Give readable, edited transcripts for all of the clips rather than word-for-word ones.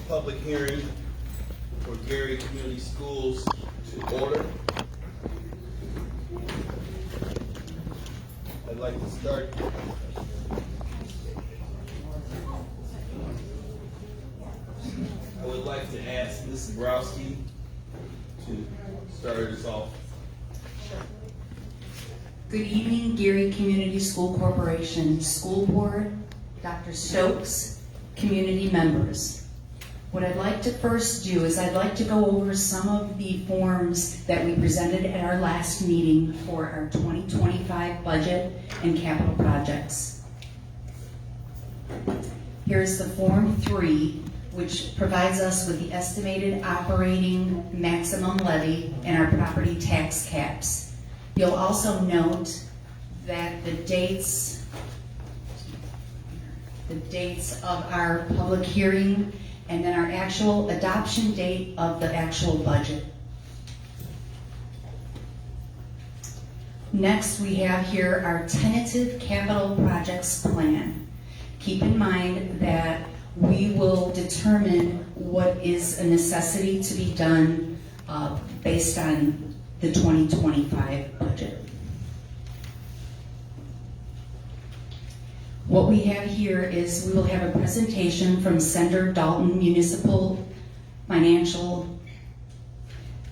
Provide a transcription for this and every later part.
public hearing for Gary Community Schools to order. I'd like to start. I would like to ask Ms. Zabrowski to start us off. Good evening, Gary Community School Corporation, School Board, Dr. Stokes, community members. What I'd like to first do is I'd like to go over some of the forms that we presented at our last meeting for our 2025 budget and capital projects. Here's the Form 3, which provides us with the estimated operating maximum levy and our property tax caps. You'll also note that the dates of our public hearing and then our actual adoption date of the actual budget. Next, we have here our tentative capital projects plan. Keep in mind that we will determine what is a necessity to be done based on the 2025 budget. What we have here is we will have a presentation from Senator Dalton Municipal Financial,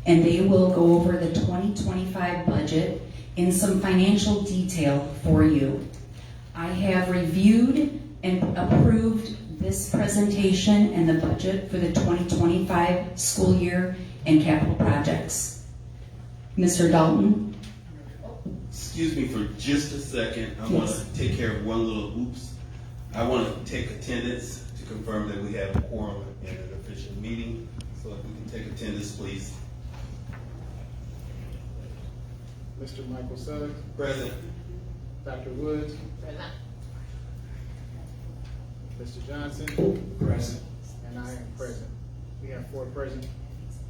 and they will go over the 2025 budget in some financial detail for you. I have reviewed and approved this presentation and the budget for the 2025 school year and capital projects. Mr. Dalton? Excuse me for just a second. I want to take care of one little oops. I want to take attendance to confirm that we have a quorum in an official meeting. So if we can take attendance, please. Mr. Michael Suggs. Present. Dr. Woods. Present. Mr. Johnson. Present. And I am present. We have 4 present,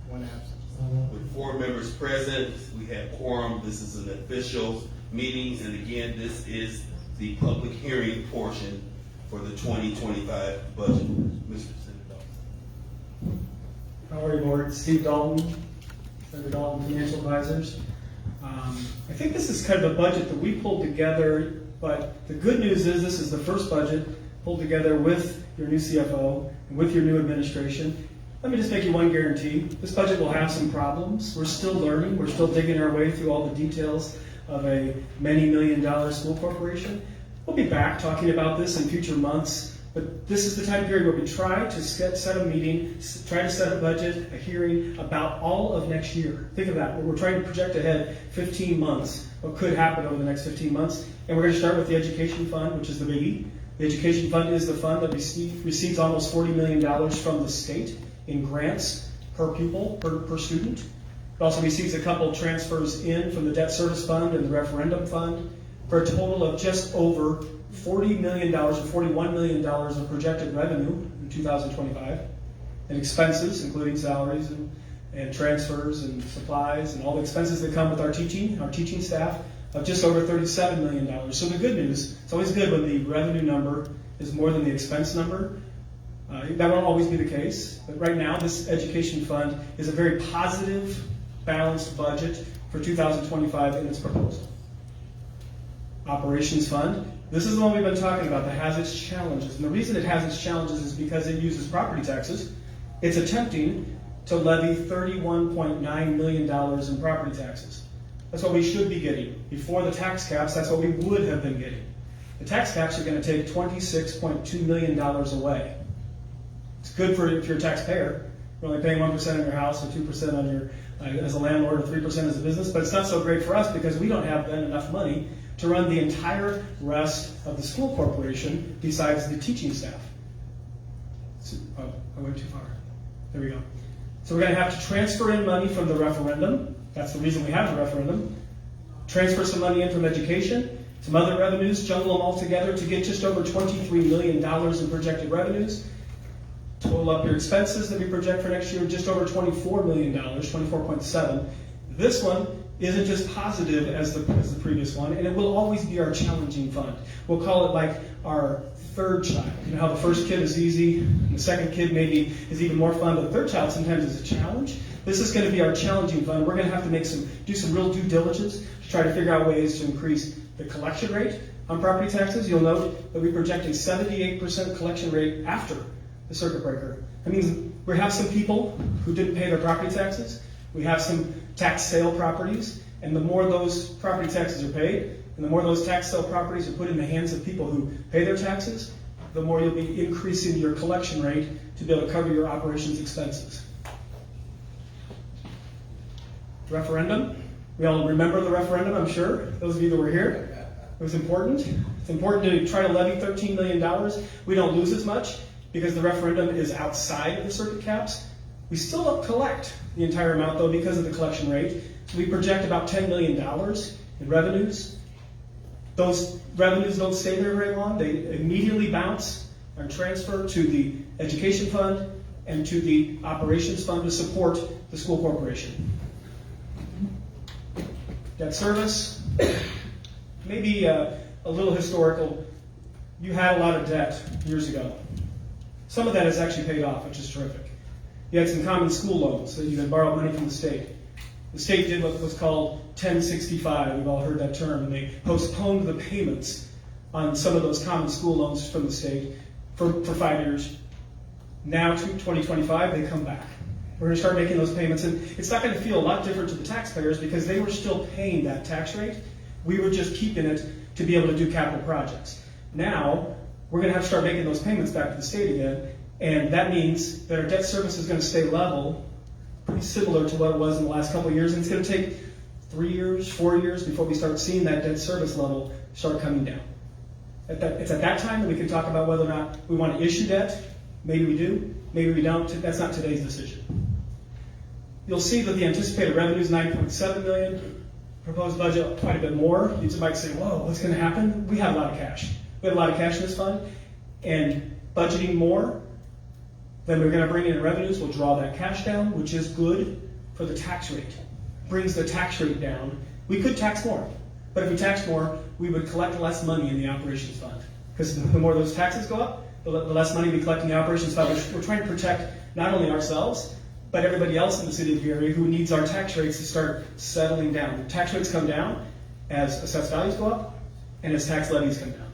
1 absent. With 4 members present, we have quorum. This is an official meeting, and again, this is the public hearing portion for the 2025 budget. Mr. Senator Dalton. How are you, Board? Steve Dalton, Senator Dalton Financial Advisors. I think this is kind of a budget that we pulled together, but the good news is this is the first budget pulled together with your new CFO and with your new administration. Let me just make you one guarantee. This budget will have some problems. We're still learning. We're still digging our way through all the details of a many $million school corporation. We'll be back talking about this in future months, but this is the time period where we try to set a meeting, try to set a budget, a hearing about all of next year. Think of that. We're trying to project ahead 15 months, what could happen over the next 15 months. And we're going to start with the education fund, which is the biggie. The education fund is the fund that receives almost $40 million from the state in grants per pupil, per student. It also receives a couple transfers in from the debt service fund and the referendum fund for a total of just over $40 million or $41 million of projected revenue in 2025, and expenses, including salaries and transfers and supplies and all the expenses that come with our teaching staff of just over $37 million. So the good news, it's always good when the revenue number is more than the expense number. That won't always be the case, but right now this education fund is a very positive, balanced budget for 2025 in its proposal. Operations fund, this is the one we've been talking about that has its challenges. And the reason it has its challenges is because it uses property taxes. It's attempting to levy $31.9 million in property taxes. That's what we should be getting. Before the tax caps, that's what we would have been getting. The tax caps are going to take $26.2 million away. It's good for if you're a taxpayer. You're only paying 1% on your house or 2% on your as a landlord or 3% as a business, but it's not so great for us because we don't have then enough money to run the entire rest of the school corporation besides the teaching staff. So, I went too far. There we go. So we're going to have to transfer in money from the referendum. That's the reason we have the referendum. Transfer some money in from education, some other revenues, juggle them all together to get just over $23 million in projected revenues. Total up your expenses that we project for next year, just over $24 million, 24.7. This one isn't just positive as the previous one, and it will always be our challenging fund. We'll call it like our third child. You know how the first kid is easy, and the second kid maybe is even more fun, but the third child sometimes is a challenge. This is going to be our challenging fund. We're going to have to do some real due diligence to try to figure out ways to increase the collection rate on property taxes. You'll note that we project a 78% collection rate after the circuit breaker. That means we have some people who didn't pay their property taxes. We have some tax sale properties, and the more those property taxes are paid, and the more those tax sale properties are put in the hands of people who pay their taxes, the more you'll be increasing your collection rate to be able to cover your operations expenses. Referendum. We all remember the referendum, I'm sure. Those of you that were here. It was important. It's important to try to levy $13 million. We don't lose as much because the referendum is outside of the circuit caps. We still don't collect the entire amount, though, because of the collection rate. So we project about $10 million in revenues. Those revenues don't stay there very long. They immediately bounce and transfer to the education fund and to the operations fund to support the school corporation. Debt service, maybe a little historical. You had a lot of debt years ago. Some of that is actually paid off, which is terrific. You had some common school loans that you had borrowed money from the state. The state did what was called 1065. We've all heard that term, and they postponed the payments on some of those common school loans from the state for 5 years. Now, to 2025, they come back. We're going to start making those payments, and it's not going to feel a lot different to the taxpayers because they were still paying that tax rate. We were just keeping it to be able to do capital projects. Now, we're going to have to start making those payments back to the state again, and that means that our debt service is going to stay level, pretty similar to what it was in the last couple of years, and it's going to take 3 years, 4 years before we start seeing that debt service level start coming down. It's at that time that we can talk about whether or not we want to issue debt. Maybe we do, maybe we don't. That's not today's decision. You'll see that the anticipated revenue is $9.7 million. Proposed budget quite a bit more. You might say, whoa, what's going to happen? We have a lot of cash. We have a lot of cash in this fund, and budgeting more than we're going to bring in revenues will draw that cash down, which is good for the tax rate. Brings the tax rate down. We could tax more, but if we tax more, we would collect less money in the operations fund. Because the more those taxes go up, the less money we collect in the operations fund. We're trying to protect not only ourselves, but everybody else in the city of Gary who needs our tax rates to start settling down. The tax rates come down as assessed values go up and as tax levies come down.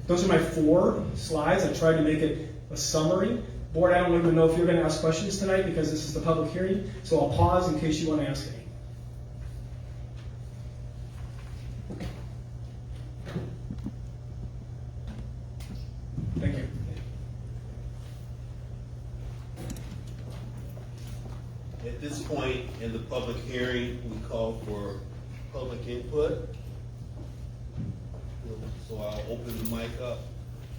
Those are my 4 slides. I tried to make it a summary. Board, I don't even know if you're going to ask questions tonight because this is the public hearing, so I'll pause in case you want to ask any. Thank you. At this point in the public hearing, we call for public input. So I'll open the mic up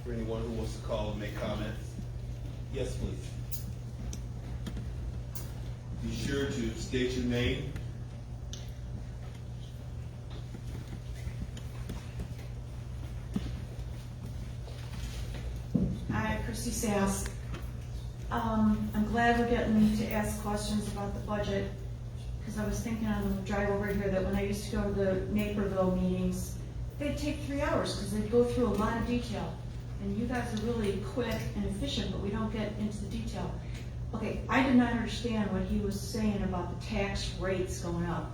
for anyone who wants to call and make comments. Yes, please. Be sure to state your name. Hi, Christy Sass. I'm glad we're getting to ask questions about the budget, because I was thinking on the drive over here that when I used to go to the Naperville meetings, they'd take 3 hours because they'd go through a lot of detail. And you guys are really quick and efficient, but we don't get into the detail. Okay, I did not understand what he was saying about the tax rates going up,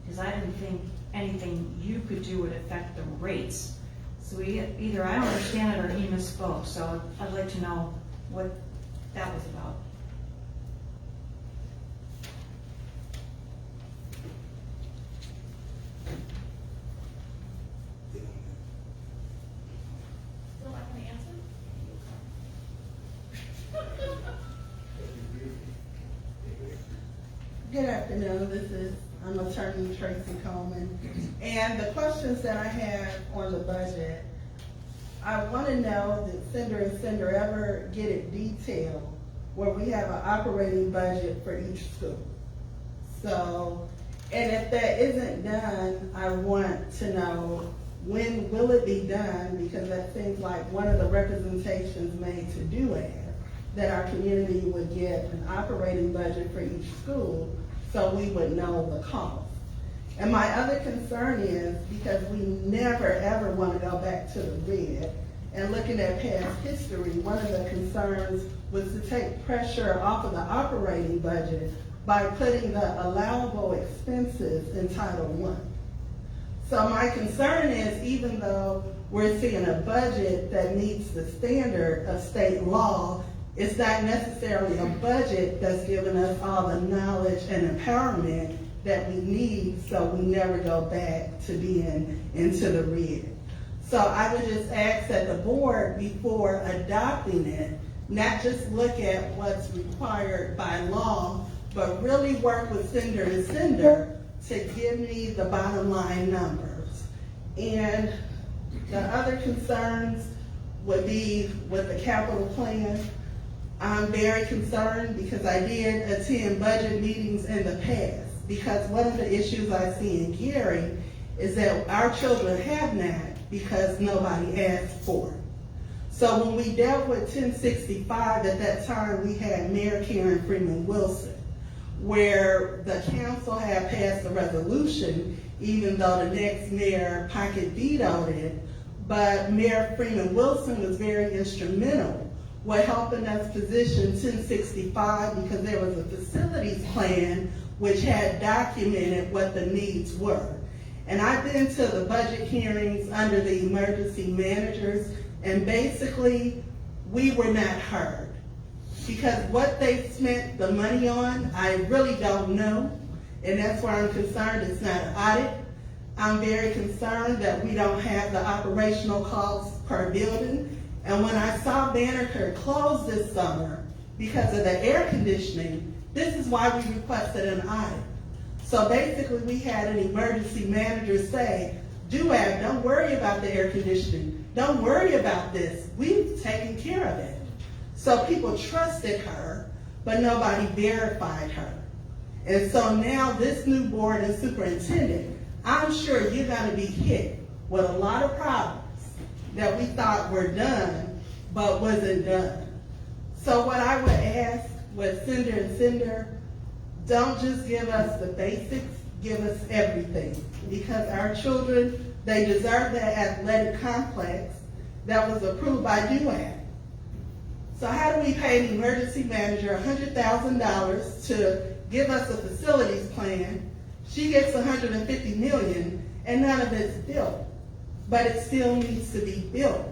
because I didn't think anything you could do would affect the rates. So either I don't understand it or he misspoke, so I'd like to know what that was about. Still not going to answer? Good afternoon, I'm Attorney Tracy Coleman, and the questions that I have on the budget, I want to know, did Sender and Sender ever get it detailed where we have an operating budget for each school? So, and if that isn't done, I want to know, when will it be done? Because that seems like one of the representations made to DUAD, that our community would get an operating budget for each school so we would know the cost. And my other concern is, because we never ever want to go back to the red, and looking at past history, one of the concerns was to take pressure off of the operating budget by putting the allowable expenses in Title I. So my concern is, even though we're seeing a budget that meets the standard of state law, it's not necessarily a budget that's giving us all the knowledge and empowerment that we need, so we never go back to being into the red. So I would just ask that the board, before adopting it, not just look at what's required by law, but really work with Sender and Sender to give me the bottom line numbers. And the other concerns would be with the capital plan. I'm very concerned because I did attend budget meetings in the past, because one of the issues I see in Gary is that our children have not because nobody asked for it. So when we dealt with 1065, at that time we had Mayor Karen Freeman Wilson, where the council had passed a resolution, even though the next mayor pocket vetoed it, but Mayor Freeman Wilson was very instrumental with helping us position 1065, because there was a facilities plan which had documented what the needs were. And I've been to the budget hearings under the emergency managers, and basically we were not heard. Because what they spent the money on, I really don't know. And that's why I'm concerned it's not an audit. I'm very concerned that we don't have the operational costs per building. And when I saw Banneker close this summer because of the air conditioning, this is why we requested an audit. So basically we had an emergency manager say, Duab, don't worry about the air conditioning. Don't worry about this. We've taken care of it. So people trusted her, but nobody verified her. And so now this new board and superintendent, I'm sure you're gonna be hit with a lot of problems that we thought were done, but wasn't done. So what I would ask with Sender and Sender, don't just give us the basics, give us everything. Because our children, they deserve that athletic complex that was approved by DUAC. So how do we pay an emergency manager $100,000 to give us a facilities plan? She gets $150 million and none of it's built, but it still needs to be built.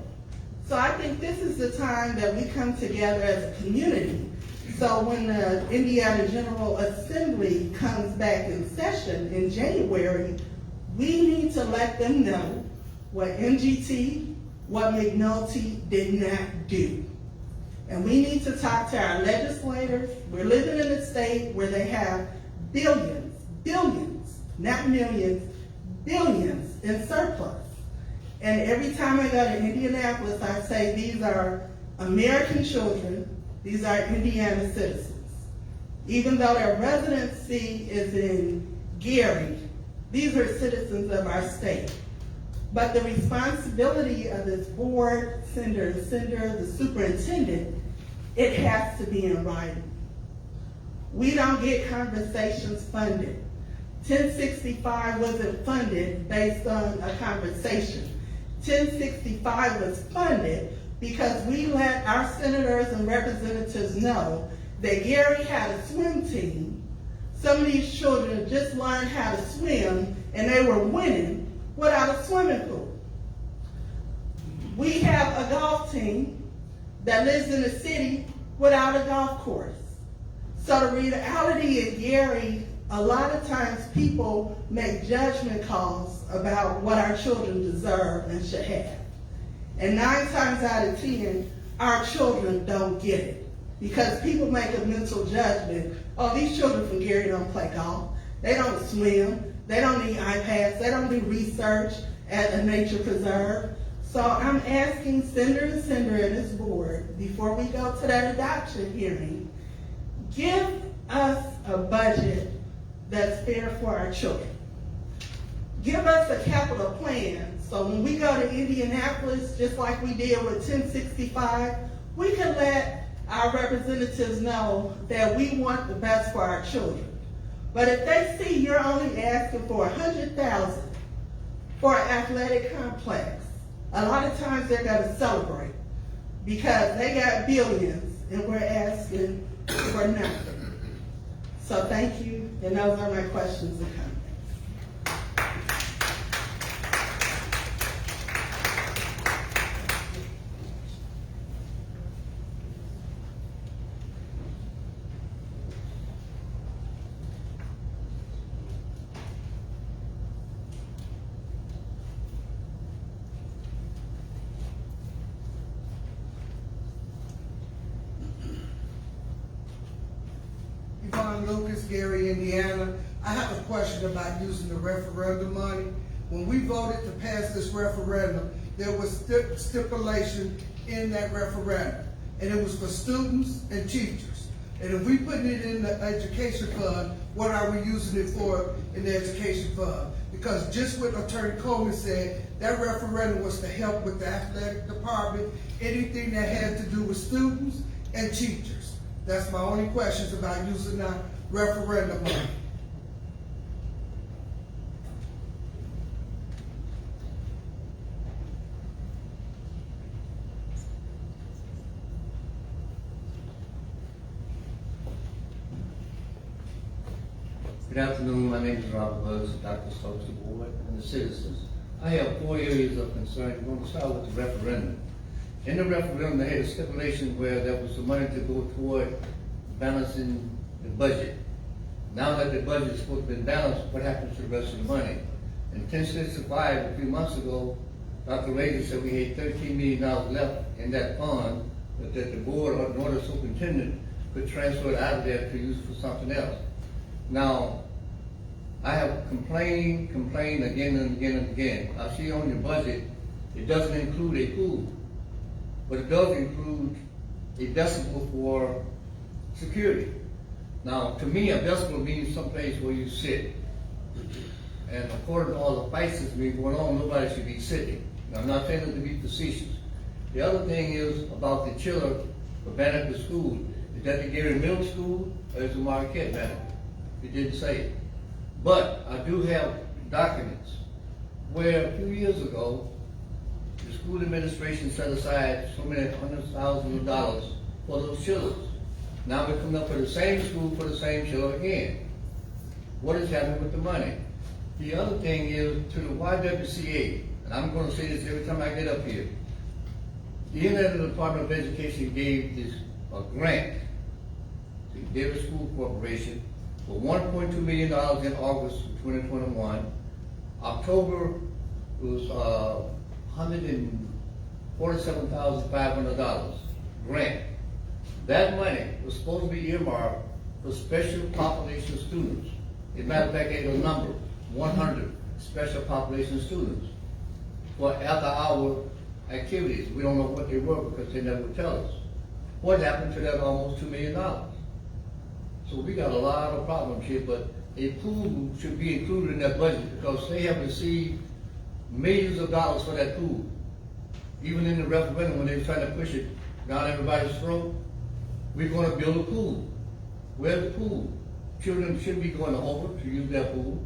So I think this is the time that we come together as a community. So when the Indiana General Assembly comes back in session in January, we need to let them know what MGT, what McNulty did not do. And we need to talk to our legislators. We're living in a state where they have billions, not millions, billions in surplus. And every time I go to Indianapolis, I say these are American children, these are Indiana citizens. Even though their residency is in Gary, these are citizens of our state. But the responsibility of this board, Sender, the superintendent, it has to be in writing. We don't get conversations funded. 1065 wasn't funded based on a conversation. 1065 was funded because we let our senators and representatives know that Gary had a swim team. Some of these children just learned how to swim and they were winning without a swimming pool. We have a golf team that lives in the city without a golf course. So the reality in Gary, a lot of times people make judgment calls about what our children deserve and should have. And 9 times out of 10, our children don't get it. Because people make a mental judgment, oh, these children from Gary don't play golf, they don't swim, they don't need iPads, they don't do research at a nature preserve. So I'm asking Sender and this board, before we go to that adoption hearing, give us a budget that's fair for our children. Give us a capital plan, so when we go to Indianapolis, just like we did with 1065, we can let our representatives know that we want the best for our children. But if they see you're only asking for 100,000 for an athletic complex, a lot of times they're gonna celebrate because they got billions and we're asking for nothing. So thank you, and those are my questions and comments. Yvonne Lucas, Gary, Indiana. I have a question about using the referendum money. When we voted to pass this referendum, there was stipulation in that referendum, and it was for students and teachers. And if we putting it in the education fund, what are we using it for in the education fund? Because just what Attorney Coleman said, that referendum was to help with the athletic department, anything that had to do with students and teachers. That's my only questions about using the referendum money. Good afternoon, my name is Robert Buzz, Dr. Stokes, the board, and the citizens. I have 4 areas of concern. We're going to start with the referendum. In the referendum, they had a stipulation where there was some money to go toward balancing the budget. Now that the budget is supposed to be balanced, what happens to the rest of the money? In 1065, a few months ago, Dr. Rager said we had $13 million left in that fund, but that the board or the order superintendent could transfer it out of there to use it for something else. Now, I have complained again and again and again. I see on your budget, it doesn't include a pool, but it does include a decibel for security. Now, to me, a decibel means someplace where you sit. And according to all the fights that's been going on, nobody should be sitting. Now, I'm not saying it to be facetious. The other thing is about the chiller for Banneker School. Is that the Gary Middle School or is it Marquette Banneker? It didn't say it. But I do have documents where a few years ago, the school administration set aside so many hundreds of thousands of dollars for those chillers. Now we're coming up for the same school for the same chiller again. What is happening with the money? The other thing is to the YWCA, and I'm going to say this every time I get up here. The Indiana Department of Education gave this a grant to the Davis School Corporation for $1.2 million in August of 2021. October was $147,500 grant. That money was supposed to be earmarked for special population students. As a matter of fact, it was a number, 100 special population students for after-hour activities. We don't know what they were because they never would tell us. What happened to that almost $2 million? So we got a lot of problems here, but a pool should be included in that budget because they have received millions of dollars for that pool. Even in the referendum, when they were trying to push it down everybody's throat, we're going to build a pool. Where's the pool? Children shouldn't be going to Hobart to use their pool.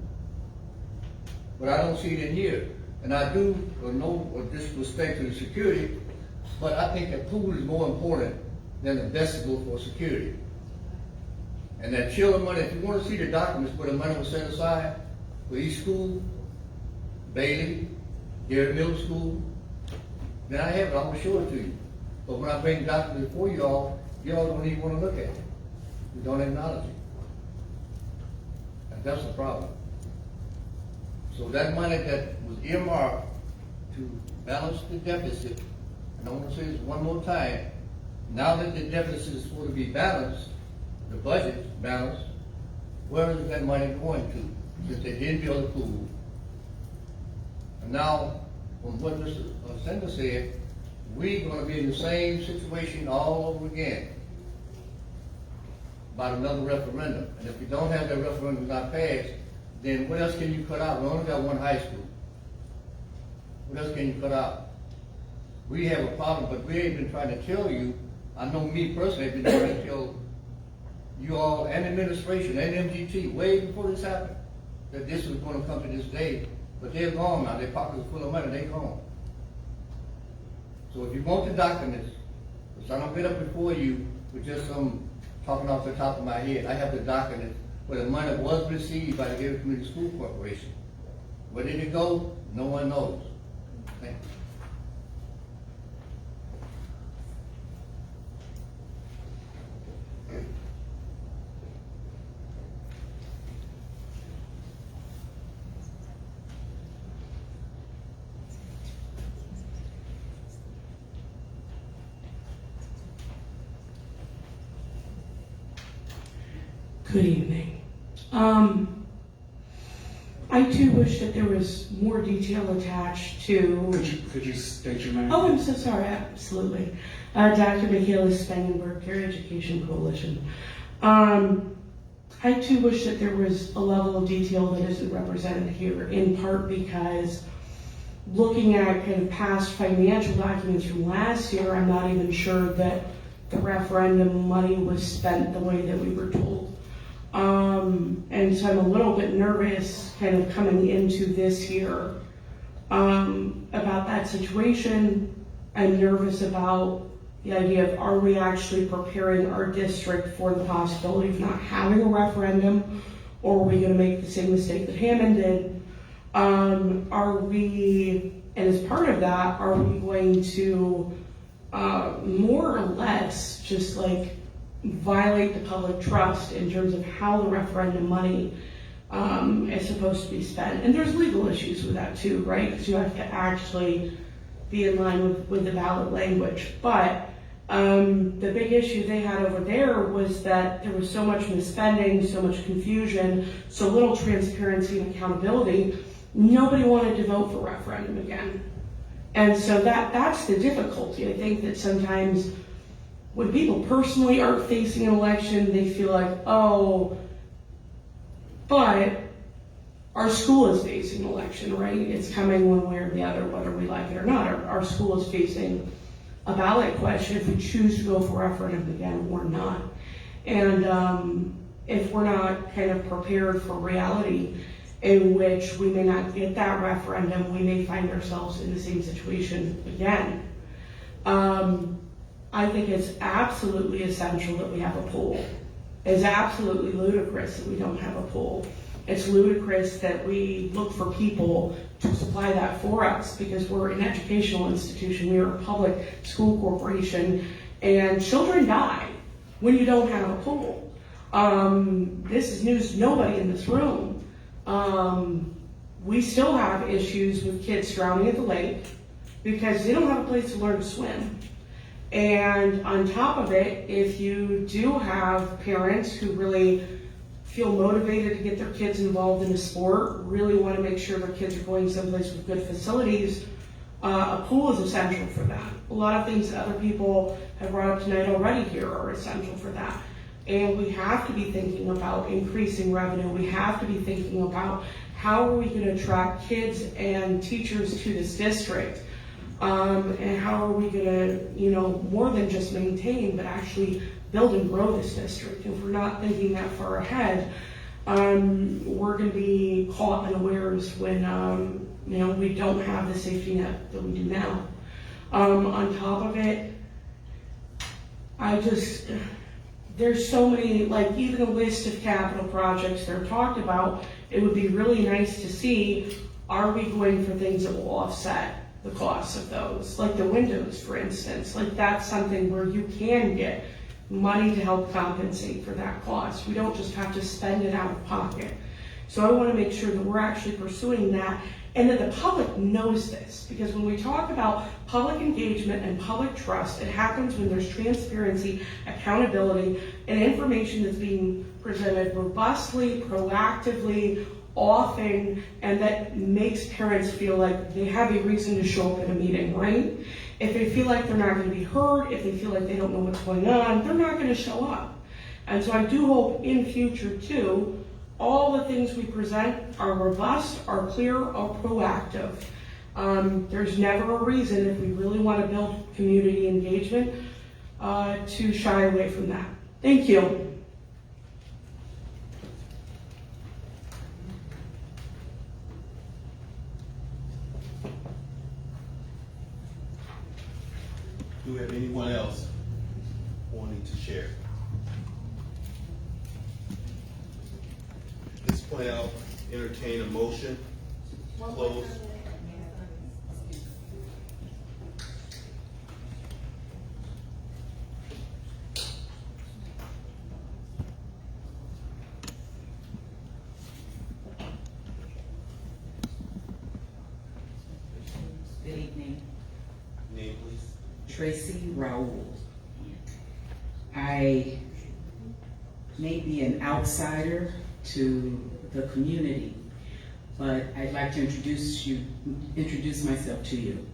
But I don't see it in here. And I do no disrespect to the security, but I think the pool is more important than the decibel for security. And that chiller money, if you want to see the documents where the money was set aside for each school, Bailey, Gary Middle School, then I have it, I'm going to show it to you. But when I bring documents for y'all don't even want to look at it. You don't acknowledge it. And that's the problem. So that money that was earmarked to balance the deficit, and I want to say this one more time, now that the deficit is supposed to be balanced, the budget balanced, where is that money going to? Since they didn't build a pool. And now, from what Mr. Senator said, we're going to be in the same situation all over again about another referendum. And if you don't have that referendum not passed, then what else can you cut out? We only got one high school. What else can you cut out? We have a problem, but we ain't been trying to tell you. I know me personally, I've been trying to tell you all and administration and MGT way before this happened, that this was gonna come to this day, but they're gone now, their pockets are full of money, they're gone. So if you want the documents, because I don't get up before you with just some talking off the top of my head, I have the documents where the money was received by the Gator Community School Corporation. Where did it go? No one knows. Thank you. Good evening. I too wish that there was more detail attached to. Could you state your name? Oh, I'm so sorry. Absolutely. Dr. Michaela Spangenberg, Peer Education Coalition. I too wish that there was a level of detail that isn't represented here, in part because looking at kind of past financial documents from last year, I'm not even sure that the referendum money was spent the way that we were told. And so I'm a little bit nervous kind of coming into this year about that situation. I'm nervous about the idea of, are we actually preparing our district for the possibility of not having a referendum, or are we going to make the same mistake that Hammond did? Are we, and as part of that, are we going to more or less just like violate the public trust in terms of how the referendum money is supposed to be spent? And there's legal issues with that too, right? Because you have to actually be in line with the ballot language. But the big issue they had over there was that there was so much misspending, so much confusion, so little transparency and accountability. Nobody wanted to vote for referendum again. And so that's the difficulty. I think that sometimes when people personally aren't facing an election, they feel like, oh, but our school is facing an election, right? It's coming one way or the other, whether we like it or not. Our school is facing a ballot question if we choose to go for referendum again or not. And if we're not kind of prepared for reality in which we may not get that referendum, we may find ourselves in the same situation again. I think it's absolutely essential that we have a pool. It's absolutely ludicrous that we don't have a pool. It's ludicrous that we look for people to supply that for us, because we're an educational institution, we are a public school corporation, and children die when you don't have a pool. This is news to nobody in this room. We still have issues with kids drowning at the lake because they don't have a place to learn to swim. And on top of it, if you do have parents who really feel motivated to get their kids involved in a sport, really want to make sure their kids are going someplace with good facilities, a pool is essential for that. A lot of things that other people have brought up tonight already here are essential for that. And we have to be thinking about increasing revenue. We have to be thinking about how are we going to attract kids and teachers to this district. And how are we going to, more than just maintain, but actually build and grow this district? If we're not thinking that far ahead, we're going to be caught unawares when, we don't have the safety net that we do now. On top of it, there's so many, like even a list of capital projects that are talked about. It would be really nice to see, are we going for things that will offset the costs of those, like the windows, for instance. Like that's something where you can get money to help compensate for that cost. We don't just have to spend it out of pocket. So I want to make sure that we're actually pursuing that and that the public knows this, because when we talk about public engagement and public trust, it happens when there's transparency, accountability, and information that's being presented robustly, proactively, often, and that makes parents feel like they have a reason to show up at a meeting, right? If they feel like they're not going to be heard, if they feel like they don't know what's going on, they're not going to show up. And so I do hope in future too, all the things we present are robust, are clear, are proactive. There's never a reason, if we really want to build community engagement, to shy away from that. Thank you. point, I'll entertain a motion. Close. Good evening. Name, please. Tracy Raoul. I may be an outsider to the community, but I'd like to introduce myself to you.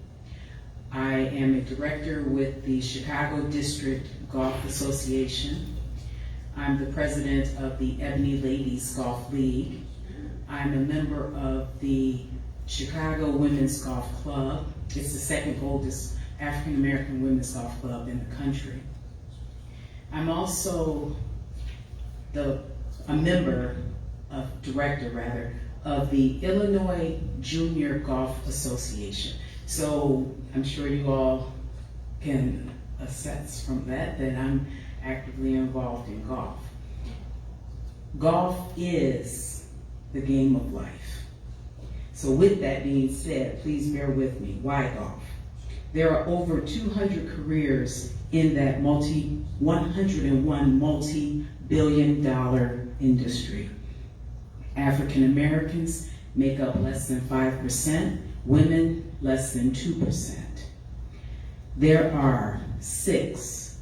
I am a director with the Chicago District Golf Association. I'm the president of the Ebony Ladies Golf League. I'm a member of the Chicago Women's Golf Club. It's the second oldest African American women's golf club in the country. I'm also director of the Illinois Junior Golf Association. So I'm sure you all can assess from that I'm actively involved in golf. Golf is the game of life. So with that being said, please bear with me. Why golf? There are over 200 careers in that 101 multi-billion-dollar industry. African Americans make up less than 5%, women less than 2%. There are 6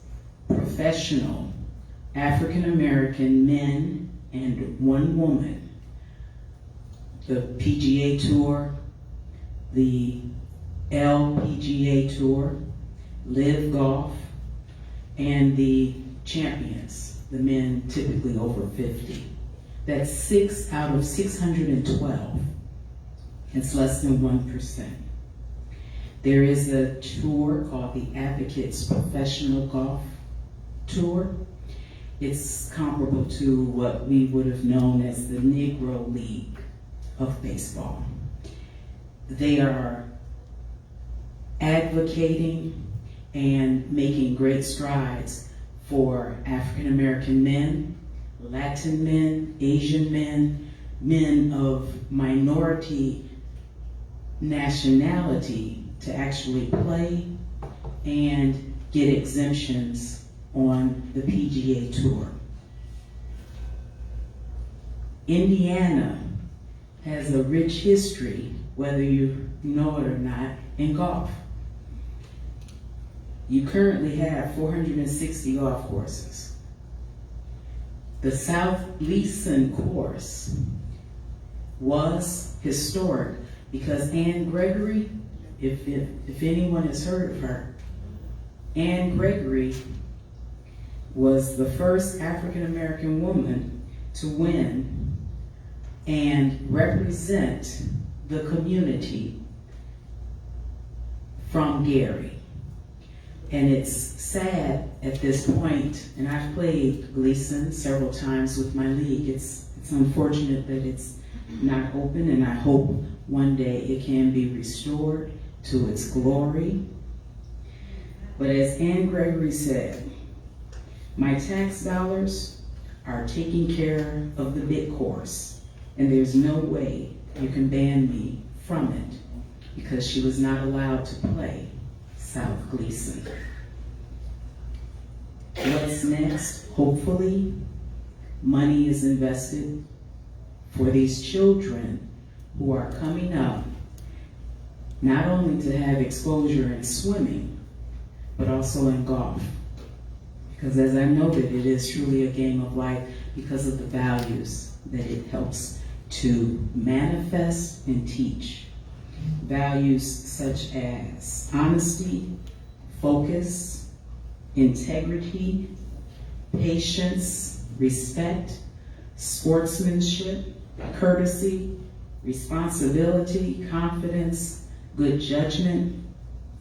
professional African American men and 1 woman. The PGA Tour, the LPGA Tour, Live Golf, and the champions, the men typically over 50. That's 6 out of 612. It's less than 1%. There is a tour called the Advocates Professional Golf Tour. It's comparable to what we would have known as the Negro League of baseball. They are advocating and making great strides for African American men, Latin men, Asian men, men of minority nationality to actually play and get exemptions on the PGA Tour. Indiana has a rich history, whether you know it or not, in golf. You currently have 460 golf courses. The South Leeson course was historic because Anne Gregory, if anyone has heard of her, Anne Gregory was the first African American woman to win and represent the community from Gary. And it's sad at this point, and I've played Gleason several times with my league. It's unfortunate that it's not open, and I hope one day it can be restored to its glory. But as Anne Gregory said, my tax dollars are taking care of the big course, and there's no way you can ban me from it, because she was not allowed to play South Gleason. What's next? Hopefully, money is invested for these children who are coming up, not only to have exposure in swimming, but also in golf. Because as I noted, it is truly a game of life because of the values that it helps to manifest and teach. Values such as honesty, focus, integrity, patience, respect, sportsmanship, courtesy, responsibility, confidence, good judgment,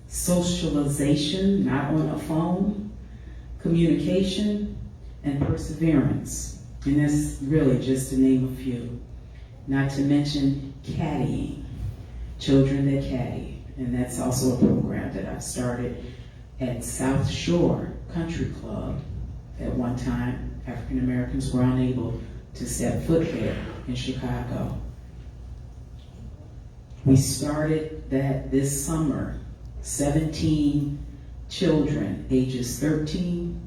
socialization, not on a phone, communication, and perseverance. And that's really just to name a few. Not to mention caddying, children that caddy. And that's also a program that I've started at South Shore Country Club. At one time, African Americans were unable to step foot there. in Chicago. We started that this summer. 17 children ages 13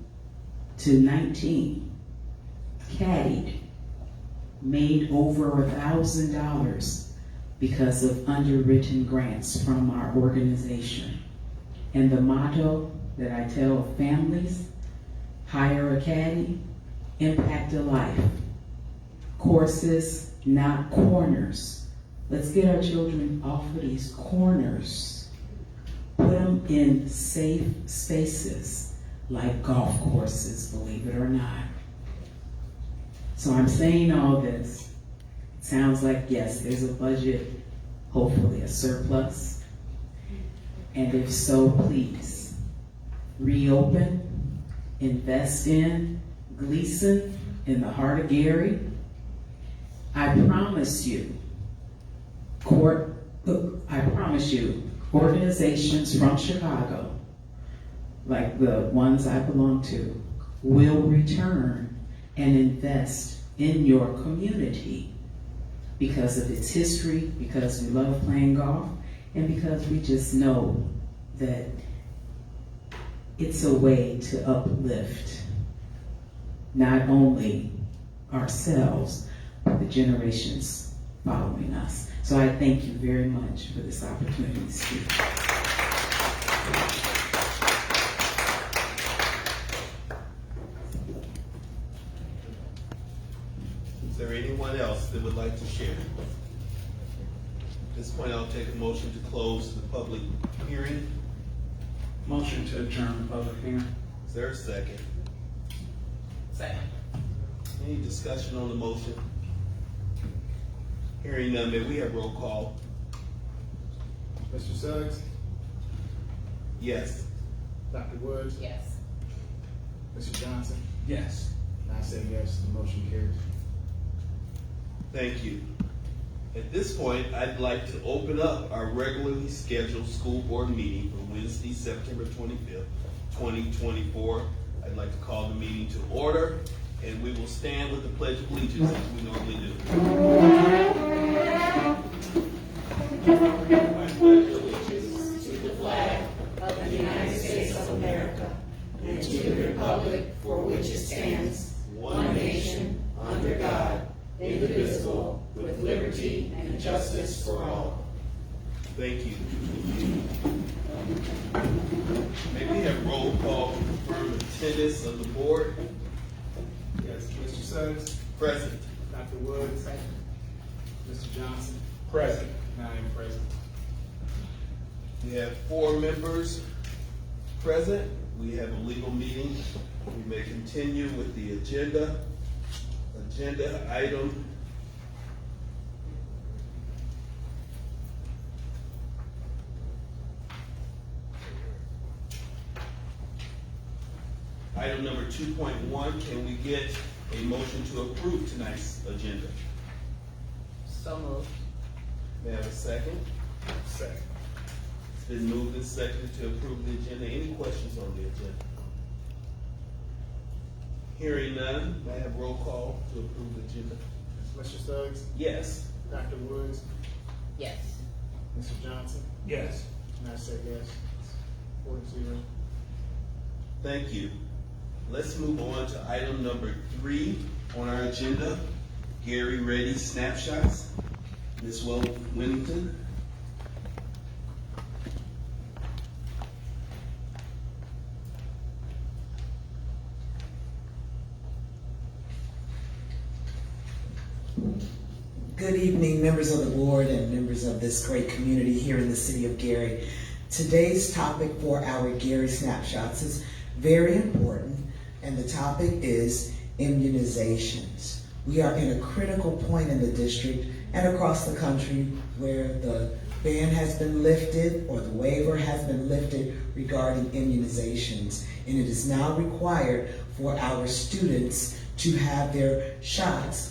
to 19 caddied, made over $1,000 because of underwritten grants from our organization. And the motto that I tell families, hire a caddy, impact a life. Courses, not corners. Let's get our children off of these corners. Put them in safe spaces like golf courses, believe it or not. So I'm saying all this. It sounds like, yes, there's a budget, hopefully a surplus. And if so, please, reopen, invest in Gleason in the heart of Gary. I promise you, organizations from Chicago, like the ones I belong to, will return and invest in your community because of its history, because we love playing golf, and because we just know that it's a way to uplift not only ourselves, but the generations following us. So I thank you very much for this opportunity to speak. Is there anyone else that would like to share? At this point, I'll take a motion to close the public hearing. Motion to adjourn the public hearing. Is there a second? Second. Any discussion on the motion? Hearing none, may we have roll call? Mr. Suggs, Yes. Dr. Woods, Yes. Mr. Johnson, Yes. and I say yes, the motion carries. Thank you. At this point, I'd like to open up our regularly scheduled school board meeting for Wednesday, September 25th, 2024. I'd like to call the meeting to order, and we will stand with the Pledge of Allegiance as we normally do. I pledge allegiance To the flag of the United States of America and to the republic for which it stands, one nation, under God, indivisible, with liberty and justice for all. Thank you. May we have roll call to confirm attendance of the board? Yes, Mr. Suggs, Present. Dr. Woods, Mr. Johnson. Present. And I am present. We have 4 members present. We have a legal meeting. We may continue with the agenda. Agenda item. Item number 2.1, can we get a motion to approve tonight's agenda? So moved. May I have a second? Second. It's been moved and seconded to approve the agenda. Any questions on the agenda? Hearing none, may I have roll call to approve the agenda? Mr. Suggs, Yes. Dr. Woods, Yes. Mr. Johnson, Yes. and I say yes, 4-0. Thank you. Let's move on to item number 3 on our agenda, Gary Ready snapshots. Ms. Winnington. Good evening, members of the board and members of this great community here in the city of Gary. Today's topic for our Gary Snapshots is very important, and the topic is immunizations. We are in a critical point in the district and across the country where the ban has been lifted or the waiver has been lifted regarding immunizations, and it is now required for our students to have their shots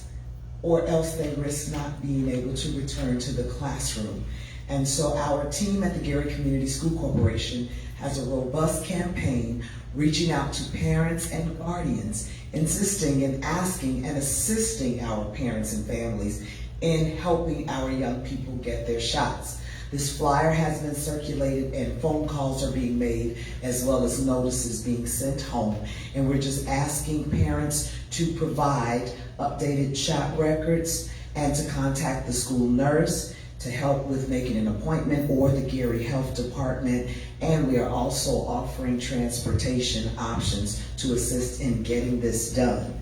or else they risk not being able to return to the classroom. And so our team at the Gary Community School Corporation has a robust campaign reaching out to parents and guardians, insisting and asking and assisting our parents and families in helping our young people get their shots. This flyer has been circulated and phone calls are being made as well as notices being sent home. And we're just asking parents to provide updated shot records and to contact the school nurse to help with making an appointment or the Gary Health Department. And we are also offering transportation options to assist in getting this done.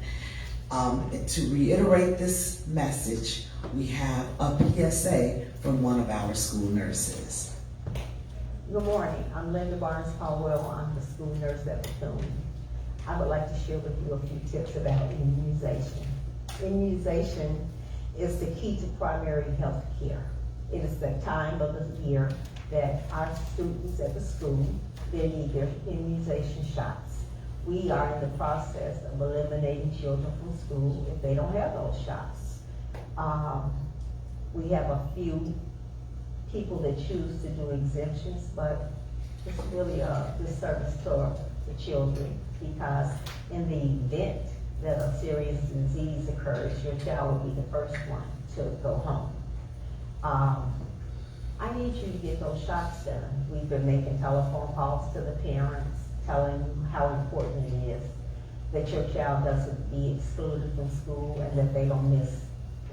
To reiterate this message, we have a PSA from one of our school nurses. Good morning. I'm Linda Barnes-Caldwell. I'm the school nurse at Bethune. I would like to share with you a few tips about immunization. Immunization is the key to primary health care. It is the time of the year that our students at the school, they need their immunization shots. We are in the process of eliminating children from school if they don't have those shots. We have a few people that choose to do exemptions, but it's really a disservice to the children, because in the event that a serious disease occurs, your child will be the first one to go home. I need you to get those shots done. We've been making telephone calls to the parents, telling them how important it is that your child doesn't be excluded from school and that they don't miss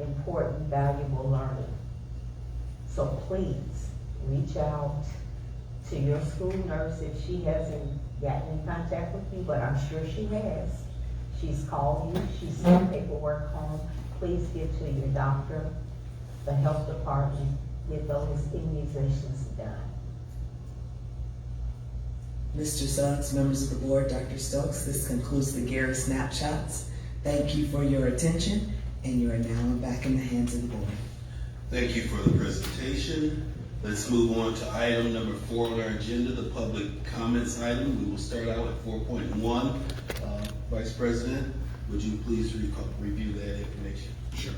important, valuable learning. So please reach out to your school nurse if she hasn't gotten in contact with you, but I'm sure she has. She's called you, she's sent paperwork home. Please get to your doctor, the health department, get those immunizations done. Mr. Suggs, members of the board, Dr. Stokes, this concludes the Gary Snapshots. Thank you for your attention, and you are now back in the hands of the board. Thank you for the presentation. Let's move on to item number 4 on our agenda, the public comments item. We will start out at 4.1. Vice President, would you please review that information? Sure.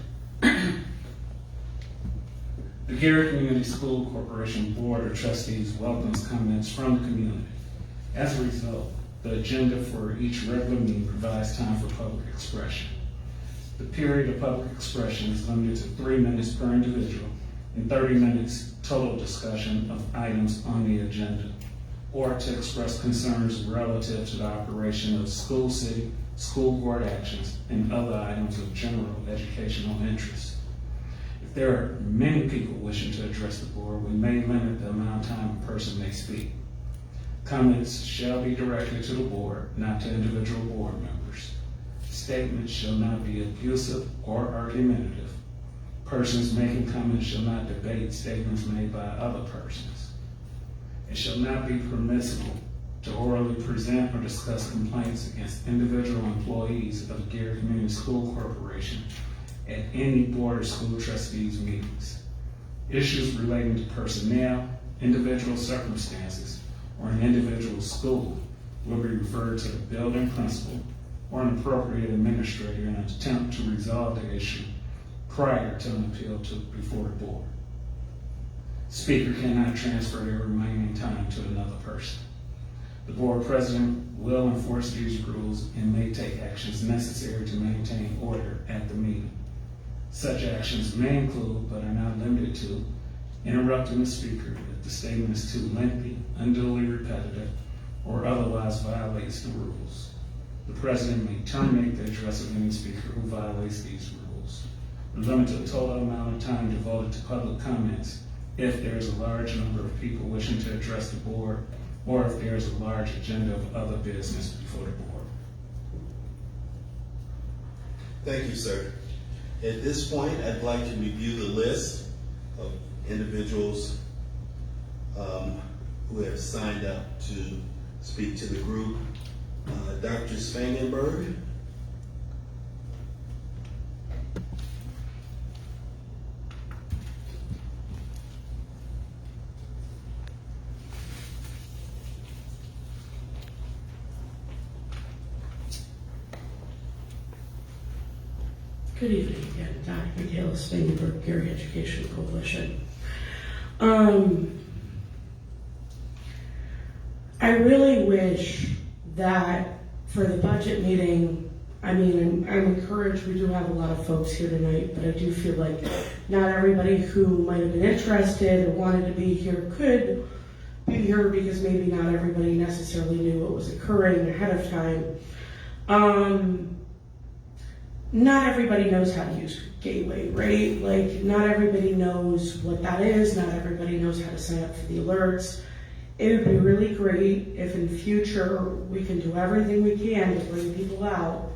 The Gary Community School Corporation Board of Trustees welcomes comments from the community. As a result, the agenda for each regular meeting provides time for public expression. The period of public expression is limited to 3 minutes per individual and 30 minutes total discussion of items on the agenda, or to express concerns relative to the operation of school city, school board actions, and other items of general educational interest. If there are many people wishing to address the board, we may limit the amount of time a person may speak. Comments shall be directed to the board, not to individual board members. Statements shall not be abusive or argumentative. Persons making comments shall not debate statements made by other persons. It shall not be permissible to orally present or discuss complaints against individual employees of the Gary Community School Corporation at any board or school trustees meetings. Issues relating to personnel, individual circumstances, or an individual school will be referred to the building principal or an appropriate administrator in an attempt to resolve the issue prior to an appeal before the board. Speaker cannot transfer their remaining time to another person. The board president will enforce these rules and may take actions necessary to maintain order at the meeting. Such actions may include, but are not limited to, interrupting the speaker if the statement is too lengthy, unduly repetitive, or otherwise violates the rules. The president may terminate the address of any speaker who violates these rules. Limit the total amount of time devoted to public comments if there is a large number of people wishing to address the board, or if there is a large agenda of other business before the board. Thank you, sir. At this point, I'd like to review the list of individuals who have signed up to speak to the group. Dr. Spangenberg. Good evening again, Dr. Michaela Spangenberg, Gary Education Coalition. I really wish that for the budget meeting, I mean, I'm encouraged, we do have a lot of folks here tonight, but I do feel like not everybody who might have been interested or wanted to be here could be here because maybe not everybody necessarily knew what was occurring ahead of time. Not everybody knows how to use Gateway, right? Like, not everybody knows what that is, not everybody knows how to sign up for the alerts. It would be really great if in future we can do everything we can to bring people out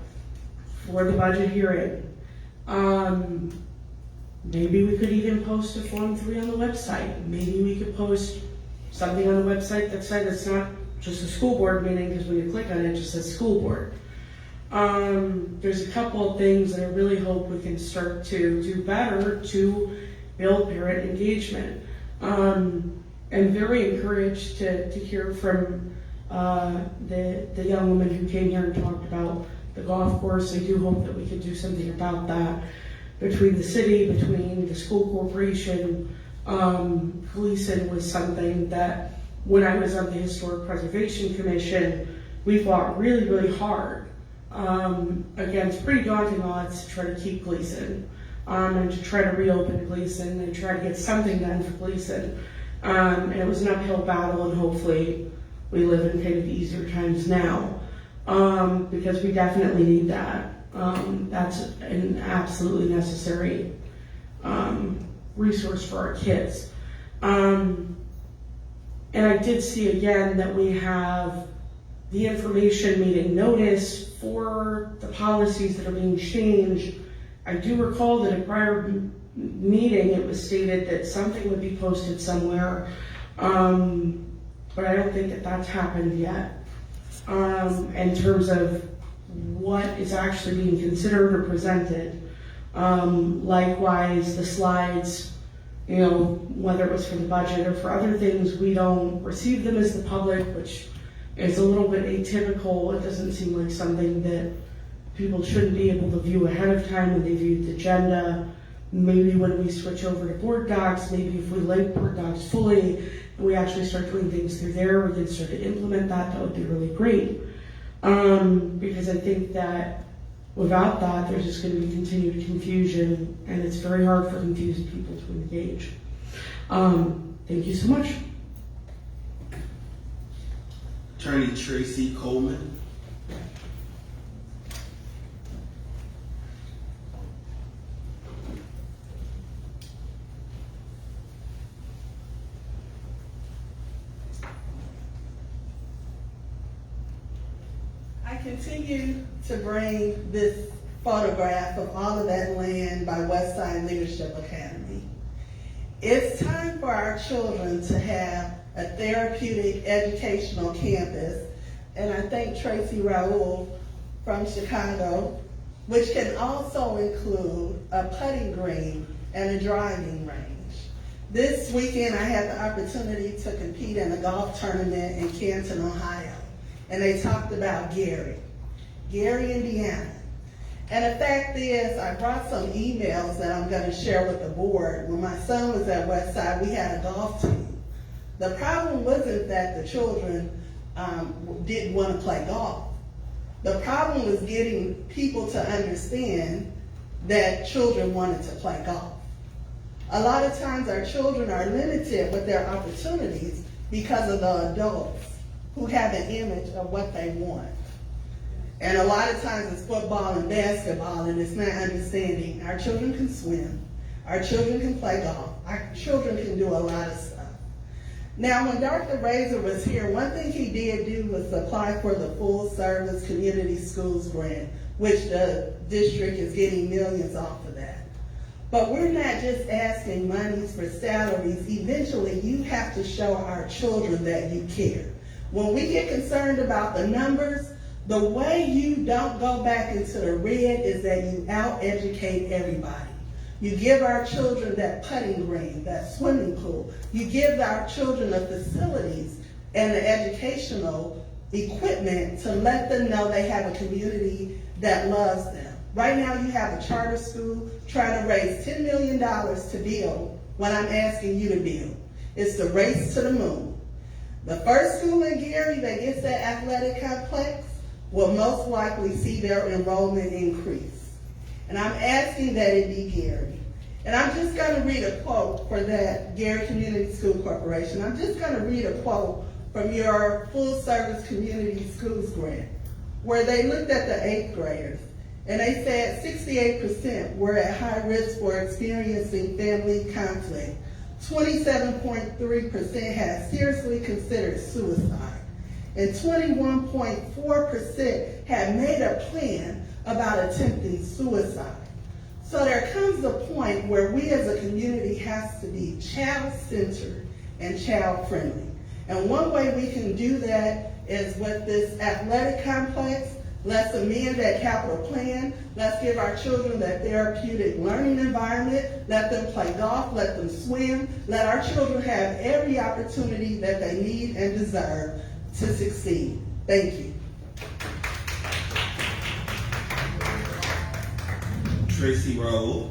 for the budget hearing. Maybe we could even post a Form 3 on the website. Maybe we could post something on the website that said it's not just a school board meeting, because when you click on it, it just says school board. There's a couple of things that I really hope we can start to do better to build parent engagement. I'm very encouraged to hear from the young woman who came here and talked about the golf course. I do hope that we could do something about that between the city, between the school corporation. Policing was something that when I was on the Historic Preservation Commission, we fought really, really hard against pretty daunting odds to try to keep Gleason and to try to reopen Gleason and try to get something done for Gleason. And it was an uphill battle, and hopefully we live in kind of easier times now, because we definitely need that. That's an absolutely necessary resource for our kids. And I did see again that we have the information meeting notice for the policies that are being changed. I do recall that a prior meeting, it was stated that something would be posted somewhere, but I don't think that that's happened yet. In terms of what is actually being considered or presented. Likewise, the slides, you know, whether it was for the budget or for other things, we don't receive them as the public, which is a little bit atypical. It doesn't seem like something that people shouldn't be able to view ahead of time when they view the agenda. Maybe when we switch over to board docs, maybe if we link board docs fully and we actually start doing things through there, we can start to implement that. That would be really great. Because I think that without that, there's just going to be continued confusion, and it's very hard for confused people to engage. Thank you so much. Attorney Tracy Coleman. I continue to bring this photograph of all of that land by Westside Leadership Academy. It's time for our children to have a therapeutic educational campus, and I thank Tracy Raoul from Chicago, which can also include a putting green and a driving range. This weekend I had the opportunity to compete in a golf tournament in Canton, Ohio, and they talked about Gary, Indiana. And the fact is, I brought some emails that I'm going to share with the board. When my son was at Westside, we had a golf team. The problem wasn't that the children didn't want to play golf. The problem was getting people to understand that children wanted to play golf. A lot of times our children are limited with their opportunities because of the adults who have an image of what they want. And a lot of times it's football and basketball, and it's not understanding our children can swim, our children can play golf, our children can do a lot of stuff. Now, when Dr. Razor was here, one thing he did do was apply for the full service community schools grant, which the district is getting millions off of that. But we're not just asking monies for salaries. Eventually, you have to show our children that you care. When we get concerned about the numbers, the way you don't go back into the red is that you out-educate everybody. You give our children that putting green, that swimming pool. You give our children the facilities and the educational equipment to let them know they have a community that loves them. Right now you have a charter school trying to raise $10 million to build what I'm asking you to build. It's the race to the moon. The first school in Gary that gets that athletic complex will most likely see their enrollment increase. And I'm asking that it be Gary. And I'm just going to read a quote for that Gary Community School Corporation. I'm just going to read a quote from your full service community schools grant, where they looked at the 8th graders and they said 68% were at high risk for experiencing family conflict. 27.3% had seriously considered suicide, and 21.4% had made a plan about attempting suicide. So there comes a point where we as a community has to be child-centered and child-friendly. And one way we can do that is with this athletic complex. Let's amend that capital plan. Let's give our children that therapeutic learning environment. Let them play golf, let them swim. Let our children have every opportunity that they need and deserve to succeed. Thank you. Tracy Raoul.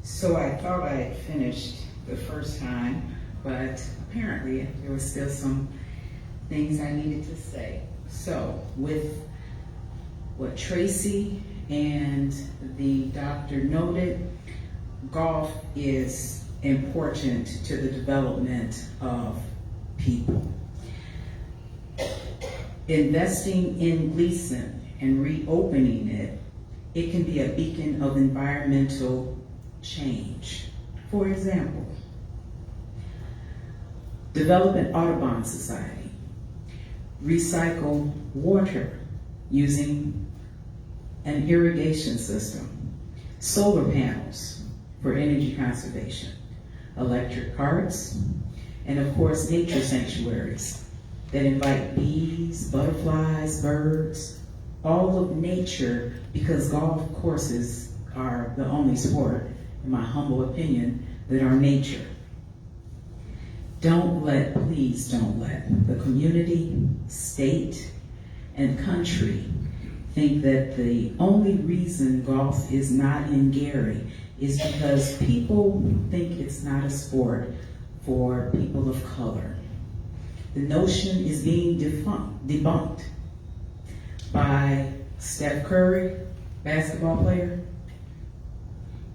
So I thought I had finished the first time, but apparently there were still some things I needed to say. So with what Tracy and the doctor noted, golf is important to the development of people. Investing in Gleason and reopening it, it can be a beacon of environmental change. For example, develop an Audubon Society, recycle water using an irrigation system, solar panels for energy conservation, electric carts, and of course nature sanctuaries that invite bees, butterflies, birds, all of nature, because golf courses are the only sport, in my humble opinion, that are nature. Please don't let the community, state, and country think that the only reason golf is not in Gary is because people think it's not a sport for people of color. The notion is being debunked by Steph Curry, basketball player.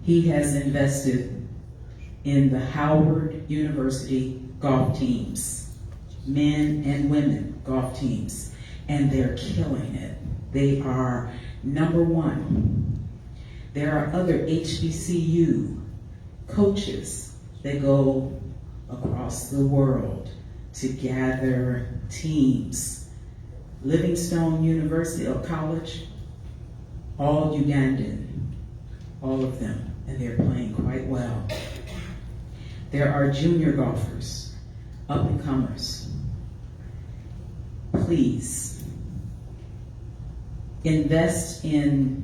He has invested in the Howard University golf teams, men and women golf teams, and they're killing it. They are #1. There are other HBCU coaches that go across the world to gather teams. Livingstone University or College, all Ugandan, all of them, and they're playing quite well. There are junior golfers, up-and-comers. Please, invest in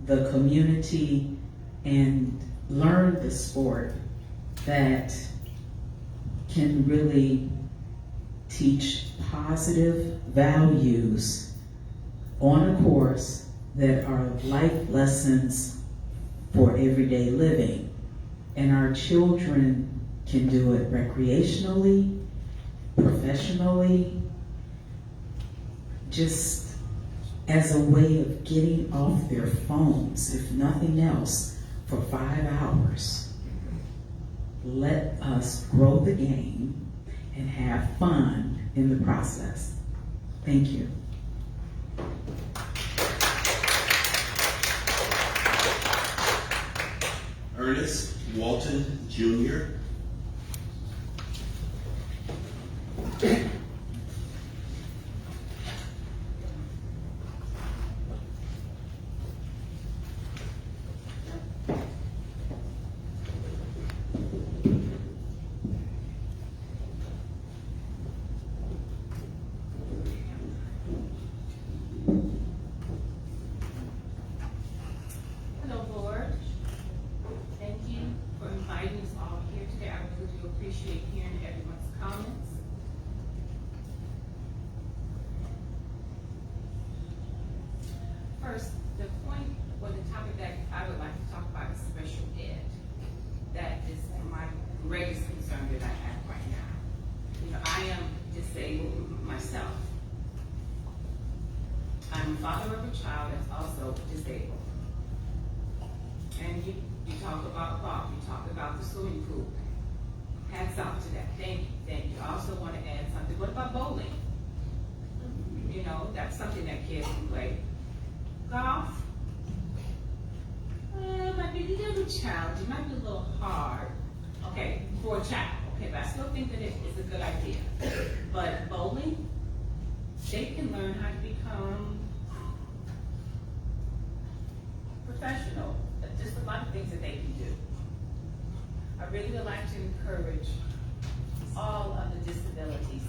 the community and learn the sport that can really teach positive values on a course that are life lessons for everyday living. And our children can do it recreationally, professionally, just as a way of getting off their phones, if nothing else, for 5 hours. Let us grow the game and have fun in the process. Thank you. Ernest Walton Jr. Hello, board. Thank you for inviting us all here today. I really do appreciate hearing everyone's comments. I'm father of a child that's also disabled. And you talk about golf, you talk about the swimming pool. Hats off to that. Thank you, thank you. I also want to add something. What about bowling? You know, that's something that kids can play. Golf? Might be a little challenging, might be a little hard. Okay, for a child. Okay, but I still think that it is a good idea. But bowling, they can learn how to become professional. Just a lot of things that they can do. I really would like to encourage all of the disabilities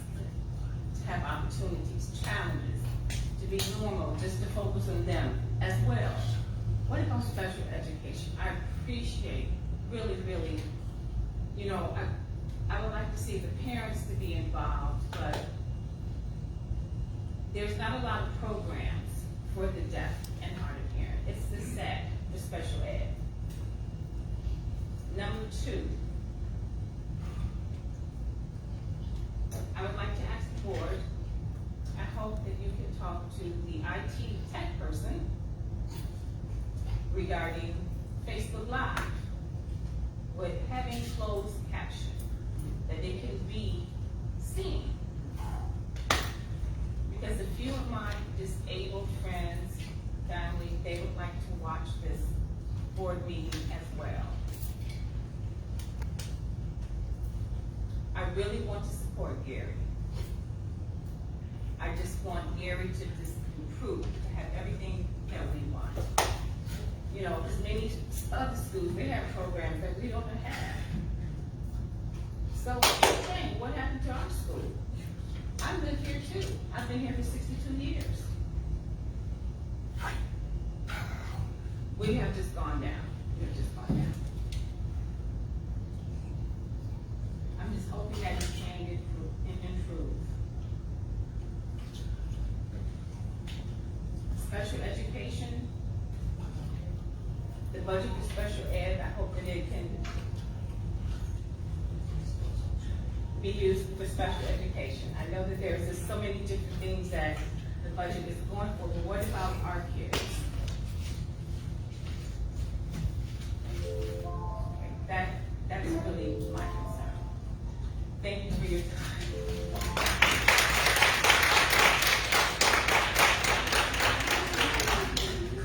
to have opportunities, challenges, to be normal, just to focus on them as well. What about special education? I appreciate, really, really, you know, I would like to see the parents to be involved, but there's not a lot of programs for the deaf and hard of hearing. It's the Sept for special ed. Number 2, I would like to ask the board, I hope that you can talk to the IT tech person regarding Facebook Live with having closed caption, that they can be seen. Because a few of my disabled friends, family, they would like to watch this board meeting as well. I really want to support Gary. I just want Gary to just improve, to have everything that we want. You know, because many other schools, they have programs that we don't have. So, dang, what happened to our school? I live here too. I've been here for 62 years. We have just gone down. We have just gone down. I'm just hoping that you can improve. Special education, the budget for special ed, I hope that it can be used for special education. I know that there's just so many different things that the budget is going for, but what about our kids? Okay, that's really my concern. Thank you for your time.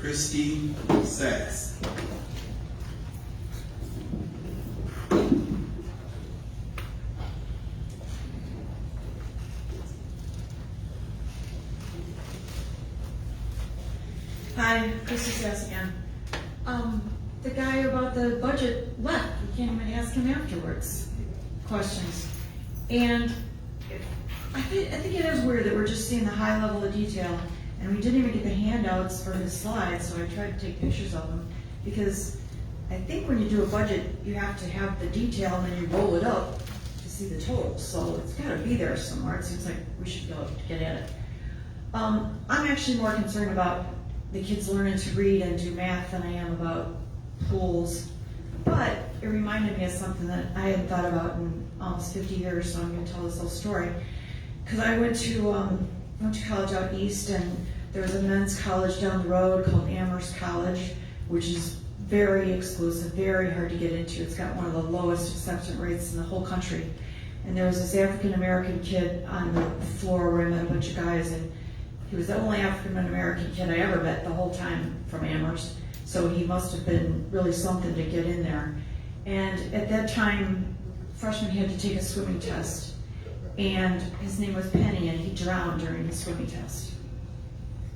Christy Sachs. Hi, Chrissy Sass again. The guy about the budget left. You can't even ask him afterwards questions. And I think it is weird that we're just seeing the high level of detail, and we didn't even get the handouts for his slides, so I tried to take pictures of them, because I think when you do a budget, you have to have the detail and then you roll it up to see the totals. So it's gotta be there somewhere. It seems like we should be able to get at it. I'm actually more concerned about the kids learning to read and do math than I am about pools. But it reminded me of something that I hadn't thought about in almost 50 years, so I'm going to tell this little story. Because I went to college out east, and there was a men's college down the road called Amherst College, which is very exclusive, very hard to get into. It's got one of the lowest acceptance rates in the whole country. And there was this African-American kid on the floor where I met a bunch of guys, and he was the only African-American kid I ever met the whole time from Amherst. So he must have been really something to get in there. And at that time, freshmen had to take a swimming test. And his name was Penny, and he drowned during his swimming test.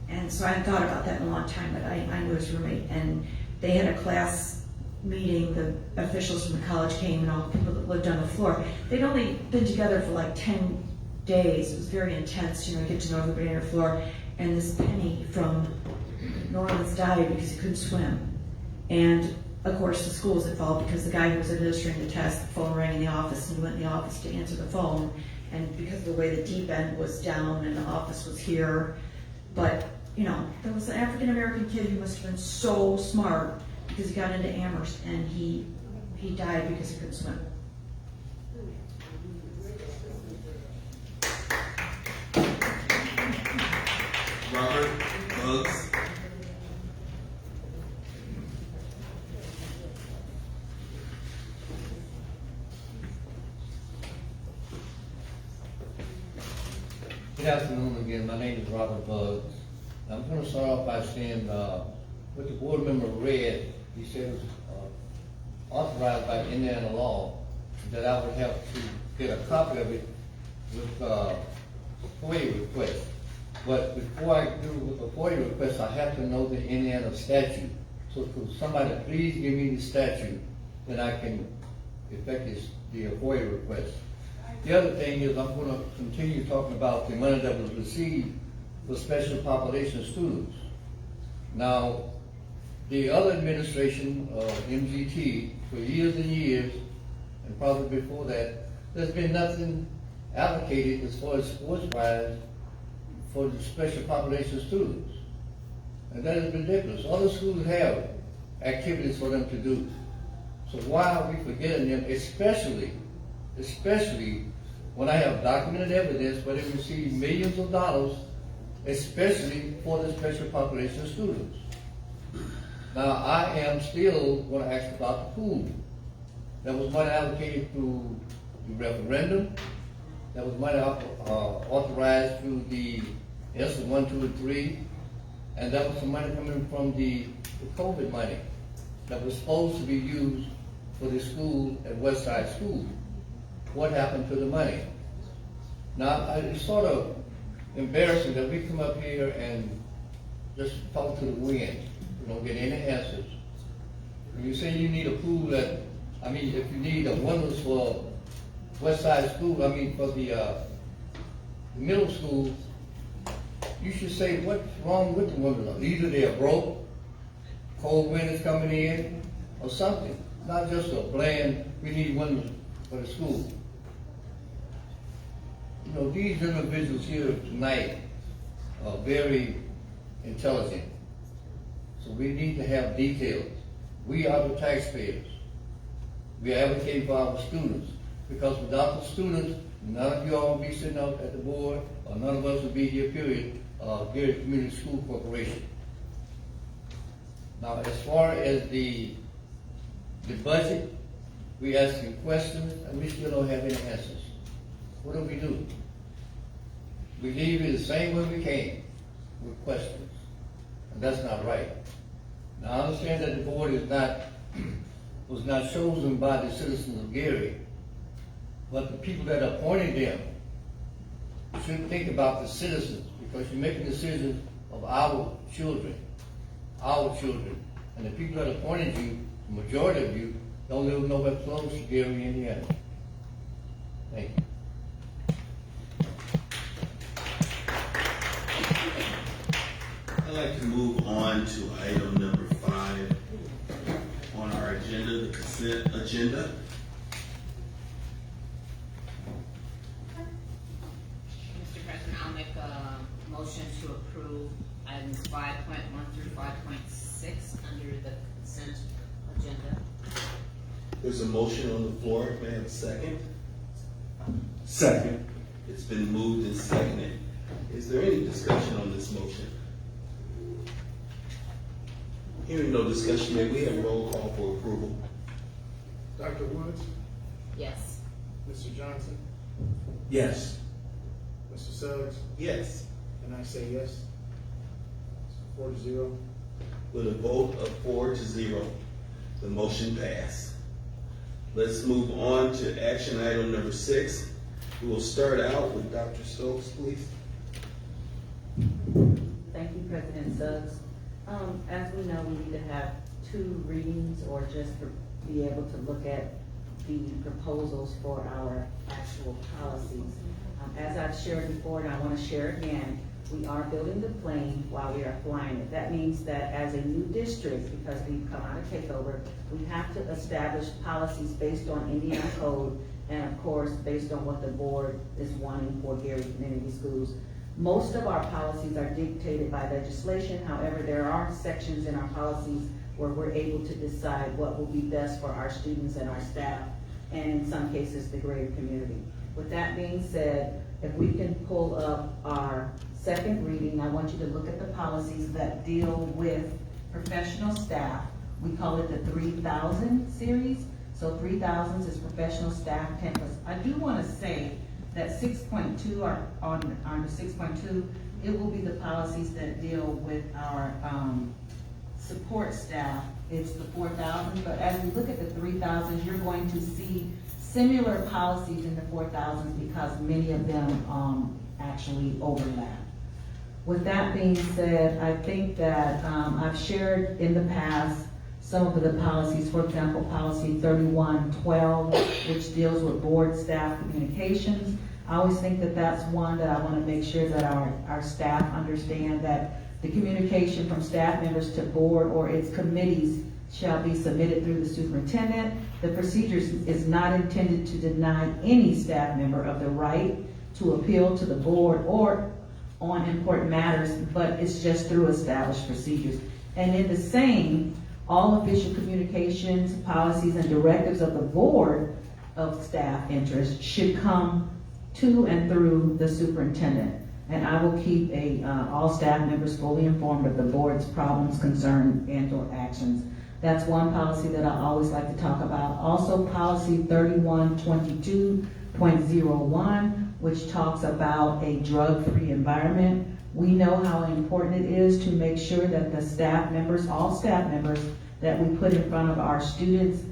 And so I hadn't thought about that in a long time, but I knew his roommate. And they had a class meeting, the officials from the college came, and all the people that lived on the floor. They'd only been together for like 10 days. It was very intense, you know, get to know everybody on the floor. And this Penny from New Orleans died because he couldn't swim. And of course the school was involved because the guy who was administering the test, the phone rang in the office, and he went in the office to answer the phone. And because of the way the deep end was down and the office was here, but you know, there was an African-American kid who must have been so smart because he got into Amherst, and he died because he couldn't swim. Robert Suggs. Good afternoon again. My name is Robert Buggs. I'm going to start off by saying what the board member read. He said it was authorized by Indiana law that I would have to get a copy of it with FOIA request. But before I do with a FOIA request, I have to know the Indiana statute. So could somebody please give me the statute, then I can effect the FOIA request. The other thing is I'm going to continue talking about the money that was received for special population students. Now, the other administration of MGT, for years and years, and probably before that, there's been nothing allocated as far as sports-wise for the special population students. And that is ridiculous. Other schools have activities for them to do. So why are we forgetting them, especially when I have documented evidence where they receive millions of dollars, especially for the special population students. Now, I am still going to ask about the pool. That was money allocated through the referendum. That was money authorized through the ESSA 1, 2, and 3. And that was some money coming from the COVID money that was supposed to be used for the school at Westside School. What happened to the money? Now, it's sort of embarrassing that we come up here and just talk to the wind. We don't get any answers. When you say you need a pool if you need a windows for Westside School, for the middle school, you should say what's wrong with the windows. Either they are broke, cold wind is coming in, or something. Not just a bland, we need windows for the school. These individuals here tonight are very intelligent. So we need to have details. We are the taxpayers. We are advocating for our students. Because without the students, none of you all would be sitting out at the board, or none of us would be here, period, Gary Community School Corporation. Now, as far as the budget, we asking questions, and we still don't have any answers. What do we do? We leave it the same way we came, with questions. And that's not right. Now, I understand that the board was not chosen by the citizens of Gary, but the people that appointed them should think about the citizens, because you're making decisions of our children. And the people that appointed you, the majority of you, don't live nowhere close to Gary, Indiana. Thank you. I'd like to move on to item number 5 on our agenda, the consent agenda. Mr. President, I'll make a motion to approve items 5.1 through 5.6 under the consent agenda. There's a motion on the floor. May I have a second? Second. It's been moved and seconded. Is there any discussion on this motion? Hearing no discussion, may we have a roll call for approval? Dr. Woods, Yes. Mr. Johnson, Yes. Mr. Suggs, Yes. and I say yes. 4-0. With a vote of 4-0, the motion passed. Let's move on to action item number 6. We will start out with Dr. Stokes, please. Thank you, President Suggs. As we know, we need to have 2 readings or just to be able to look at the proposals for our actual policies. As I've shared before, and I want to share again, we are building the plane while we are flying it. That means that as a new district, because we've come out of takeover, we have to establish policies based on Indiana code and of course, based on what the board is wanting for Gary Community Schools. Most of our policies are dictated by legislation. However, there are sections in our policies where we're able to decide what will be best for our students and our staff, and in some cases, the greater community. With that being said, if we can pull up our second reading, I want you to look at the policies that deal with professional staff. We call it the 3000 series. So 3000 is professional staff tempers. I do want to say that 6.2 are on the 6.2, it will be the policies that deal with our support staff. It's the 4,000, but as we look at the 3,000, you're going to see similar policies in the 4,000 because many of them actually overlap. With that being said, I think that I've shared in the past some of the policies, for example, policy 3112, which deals with board staff communications. I always think that that's one that I want to make sure that our staff understand that the communication from staff members to board or its committees shall be submitted through the superintendent. The procedures is not intended to deny any staff member of the right to appeal to the board or on important matters, but it's just through established procedures. And in the same, all official communications, policies, and directives of the board of staff interest should come to and through the superintendent. And I will keep all staff members fully informed of the board's problems, concerns, and/or actions. That's one policy that I always like to talk about. Also, policy 3122.01, which talks about a drug-free environment. We know how important it is to make sure that the staff members, all staff members that we put in front of our students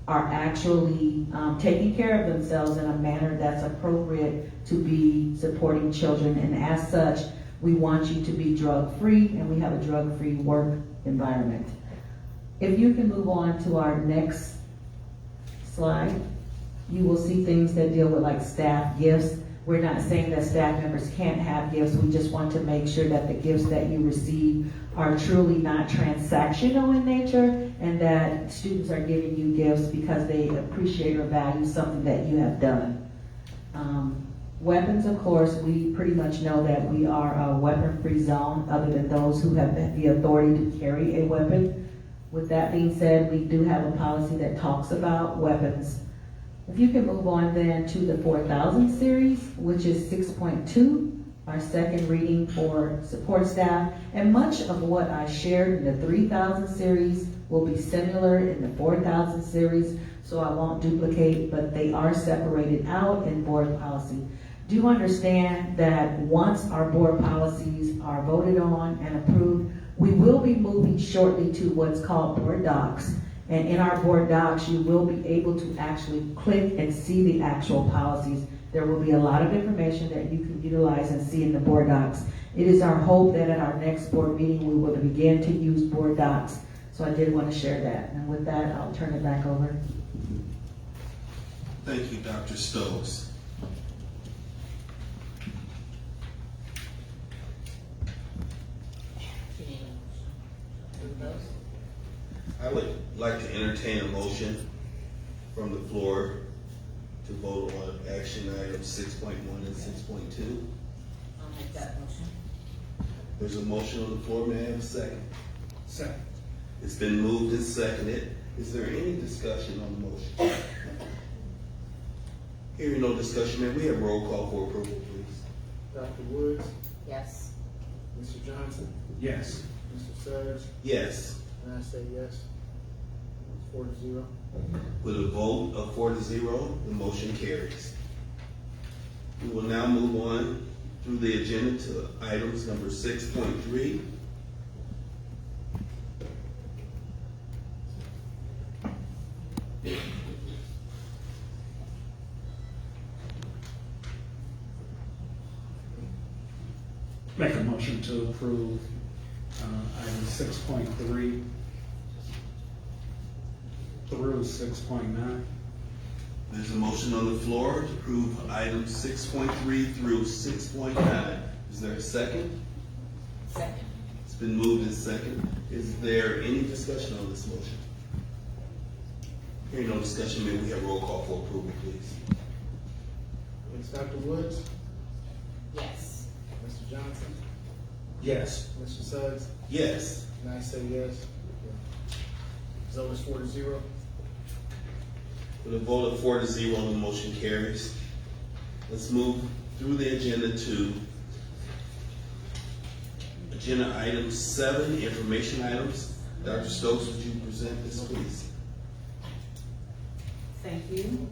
are actually taking care of themselves in a manner that's appropriate to be supporting children. And as such, we want you to be drug-free, and we have a drug-free work environment. If you can move on to our next slide, you will see things that deal with like staff gifts. We're not saying that staff members can't have gifts. We just want to make sure that the gifts that you receive are truly not transactional in nature, and that students are giving you gifts because they appreciate or value something that you have done. Weapons, of course, we pretty much know that we are a weapon-free zone other than those who have the authority to carry a weapon. With that being said, we do have a policy that talks about weapons. If you can move on then to the 4000 series, which is 6.2, our second reading for support staff. And much of what I shared in the 3000 series will be similar in the 4000 series, so I won't duplicate, but they are separated out in board policy. Do understand that once our board policies are voted on and approved, we will be moving shortly to what's called board docs. And in our board docs, you will be able to actually click and see the actual policies. There will be a lot of information that you can utilize and see in the board docs. It is our hope that at our next board meeting, we will begin to use board docs. So I did want to share that. And with that, I'll turn it back over. Thank you, Dr. Stokes. I would like to entertain a motion from the floor to vote on action items 6.1 and 6.2. I'll make that motion. There's a motion on the floor. May I have a second? Second. It's been moved and seconded. Is there any discussion on the motion? Hearing no discussion, may we have roll call for approval, please? Dr. Woods, Yes. Mr. Johnson, Yes. Mr. Suggs, Yes. and I say yes. 4-0. With a vote of 4-0, the motion carries. We will now move on through the agenda to items number 6.3. Make a motion to approve item 6.3 through 6.9. There's a motion on the floor to approve items 6.3 through 6.9. Is there a second? Second. It's been moved and second. Is there any discussion on this motion? Hearing no discussion, may we have roll call for approval, please? It's Dr. Woods, Yes. Mr. Johnson, Yes. Mr. Suggs, Yes. and I say yes. So it's 4-0. With a vote of 4-0, the motion carries. Let's move through the agenda to agenda item 7, information items. Dr. Stokes, would you present this, please? Thank you.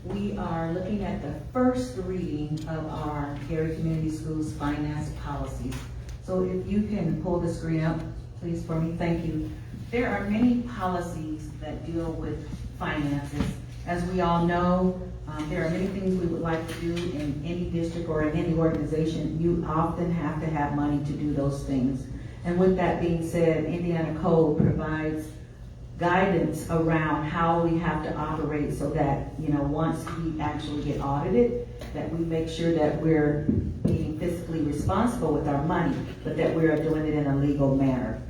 We are looking at the first reading of our Gary Community Schools finance policies. So if you can pull the screen up, please, for me, thank you. There are many policies that deal with finances. As we all know, there are many things we would like to do in any district or in any organization. You often have to have money to do those things. And with that being said, Indiana Code provides guidance around how we have to operate so that, once we actually get audited, that we make sure that we're being fiscally responsible with our money, but that we are doing it in a legal manner.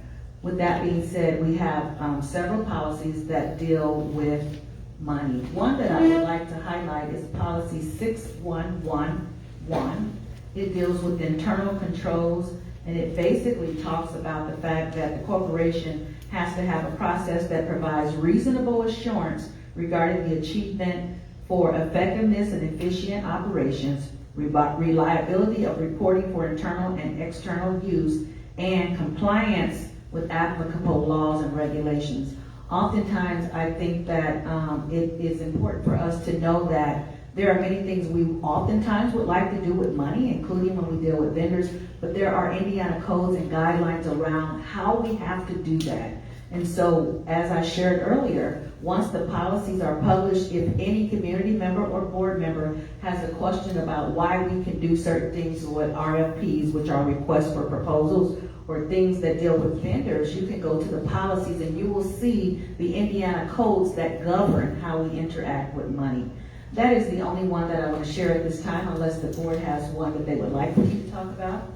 With that being said, we have several policies that deal with money. One that I would like to highlight is policy 6111. It deals with internal controls, and it basically talks about the fact that the corporation has to have a process that provides reasonable assurance regarding the achievement for effectiveness and efficient operations, reliability of reporting for internal and external use, and compliance with applicable laws and regulations. Oftentimes, I think that it is important for us to know that there are many things we oftentimes would like to do with money, including when we deal with vendors, but there are Indiana codes and guidelines around how we have to do that. And so, as I shared earlier, once the policies are published, if any community member or board member has a question about why we can do certain things with RFPs, which are requests for proposals, or things that deal with vendors, you can go to the policies and you will see the Indiana codes that govern how we interact with money. That is the only one that I want to share at this time, unless the board has one that they would like me to talk about.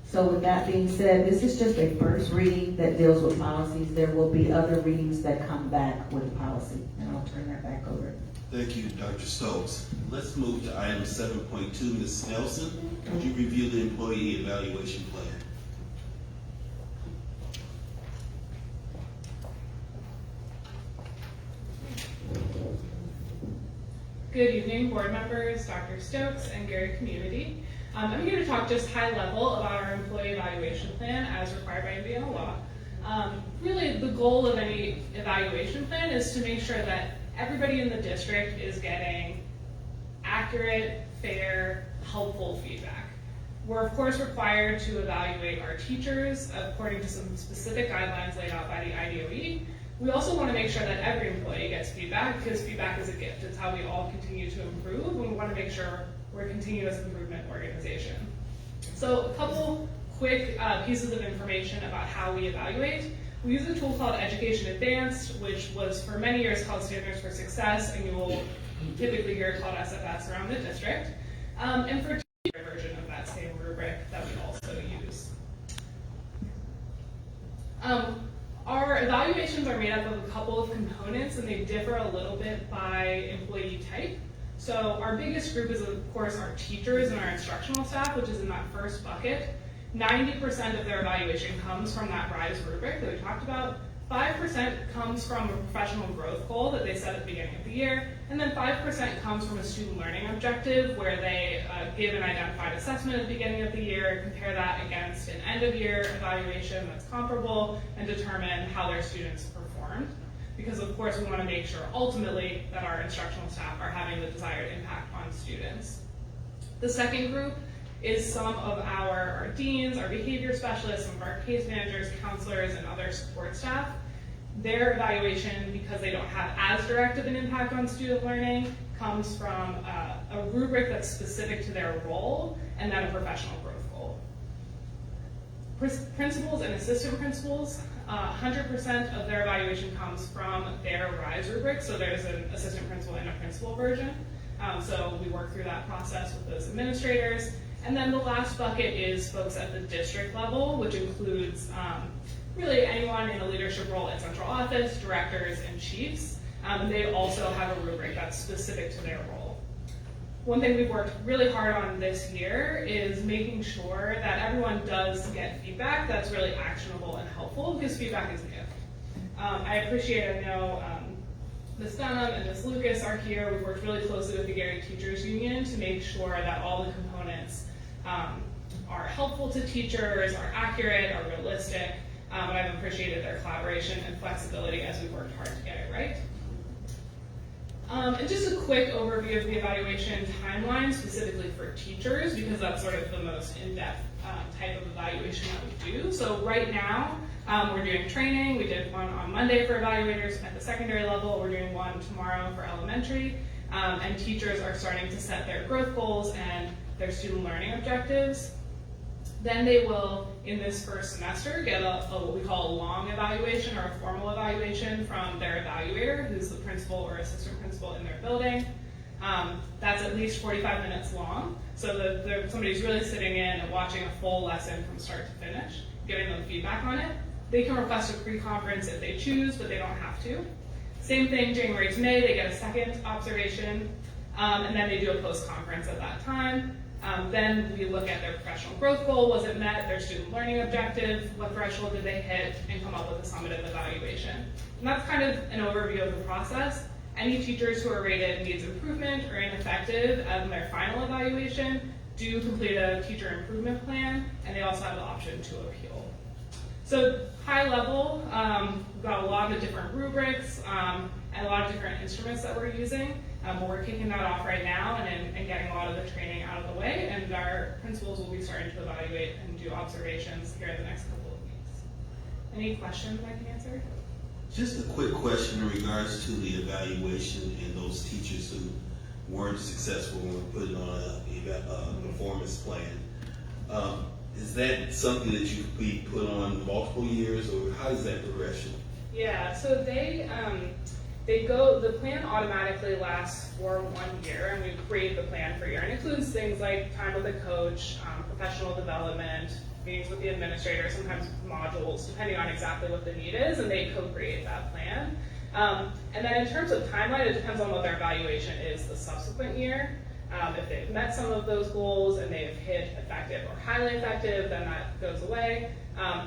So with that being said, this is just a first reading that deals with policies. There will be other readings that come back with policy, and I'll turn that back over. Thank you, Dr. Stokes. Let's move to item 7.2. Ms. Nelson, would you review the employee evaluation plan? Good evening, board members, Dr. Stokes, and Gary community. I'm here to talk just high level about our employee evaluation plan as required by Indiana law. Really, the goal of any evaluation plan is to make sure that everybody in the district is getting accurate, fair, helpful feedback. We're of course required to evaluate our teachers according to some specific guidelines laid out by the IDOE. We also want to make sure that every employee gets feedback, because feedback is a gift. It's how we all continue to improve, and we want to make sure we're a continuous improvement organization. So a couple quick pieces of information about how we evaluate. We use a tool called Education Advanced, which was for many years called Standards for Success, and you will typically hear it called SFS around the district. And for a version of that same rubric that we also use. Our evaluations are made up of a couple of components, and they differ a little bit by employee type. So our biggest group is, of course, our teachers and our instructional staff, which is in that first bucket. 90% of their evaluation comes from that RISE rubric that we talked about. 5% comes from a professional growth goal that they set at the beginning of the year, and then 5% comes from a student learning objective where they give an identified assessment at the beginning of the year, compare that against an end-of-year evaluation that's comparable, and determine how their students performed. Because of course we want to make sure ultimately that our instructional staff are having the desired impact on students. The second group is some of our deans, our behavior specialists, some of our case managers, counselors, and other support staff. Their evaluation, because they don't have as direct of an impact on student learning, comes from a rubric that's specific to their role, and then a professional growth goal. Principals and assistant principals, 100% of their evaluation comes from their RISE rubric, so there's an assistant principal and a principal version. So we work through that process with those administrators. And then the last bucket is folks at the district level, which includes really anyone in a leadership role at central office, directors, and chiefs. And they also have a rubric that's specific to their role. One thing we've worked really hard on this year is making sure that everyone does get feedback that's really actionable and helpful, because feedback is a gift. I appreciate, I know Ms. Dunham and Ms. Lucas are here. We've worked really closely with the Gary Teachers Union to make sure that all the components are helpful to teachers, are accurate, are realistic, and I've appreciated their collaboration and flexibility as we've worked hard to get it right. And just a quick overview of the evaluation timeline specifically for teachers, because that's sort of the most in-depth type of evaluation that we do. So right now, we're doing training. We did one on Monday for evaluators at the secondary level. We're doing one tomorrow for elementary. And teachers are starting to set their growth goals and their student learning objectives. Then they will, in this first semester, get a what we call a long evaluation or a formal evaluation from their evaluator, who's the principal or assistant principal in their building. That's at least 45 minutes long, so that somebody's really sitting in and watching a full lesson from start to finish, giving them feedback on it. They can request a pre-conference if they choose, but they don't have to. Same thing, January to May, they get a second observation, and then they do a post-conference at that time. Then we look at their professional growth goal. Was it met? Their student learning objective, what threshold did they hit, and come up with a summative evaluation. And that's kind of an overview of the process. Any teachers who are rated needs improvement or ineffective in their final evaluation do complete a teacher improvement plan, and they also have the option to appeal. So high level, we've got a lot of different rubrics and a lot of different instruments that we're using. But we're kicking that off right now and getting a lot of the training out of the way, and our principals will be starting to evaluate and do observations here in the next couple of weeks. Any questions I can answer? Just a quick question in regards to the evaluation and those teachers who weren't successful when putting on a performance plan. Is that something that you be put on multiple years, or how is that progression? Yeah, so the plan automatically lasts for 1 year, and we create the plan for a year. And it includes things like time with a coach, professional development, meetings with the administrator, sometimes modules, depending on exactly what the need is, and they co-create that plan. And then in terms of timeline, it depends on what their evaluation is the subsequent year. If they've met some of those goals and they've hit effective or highly effective, then that goes away.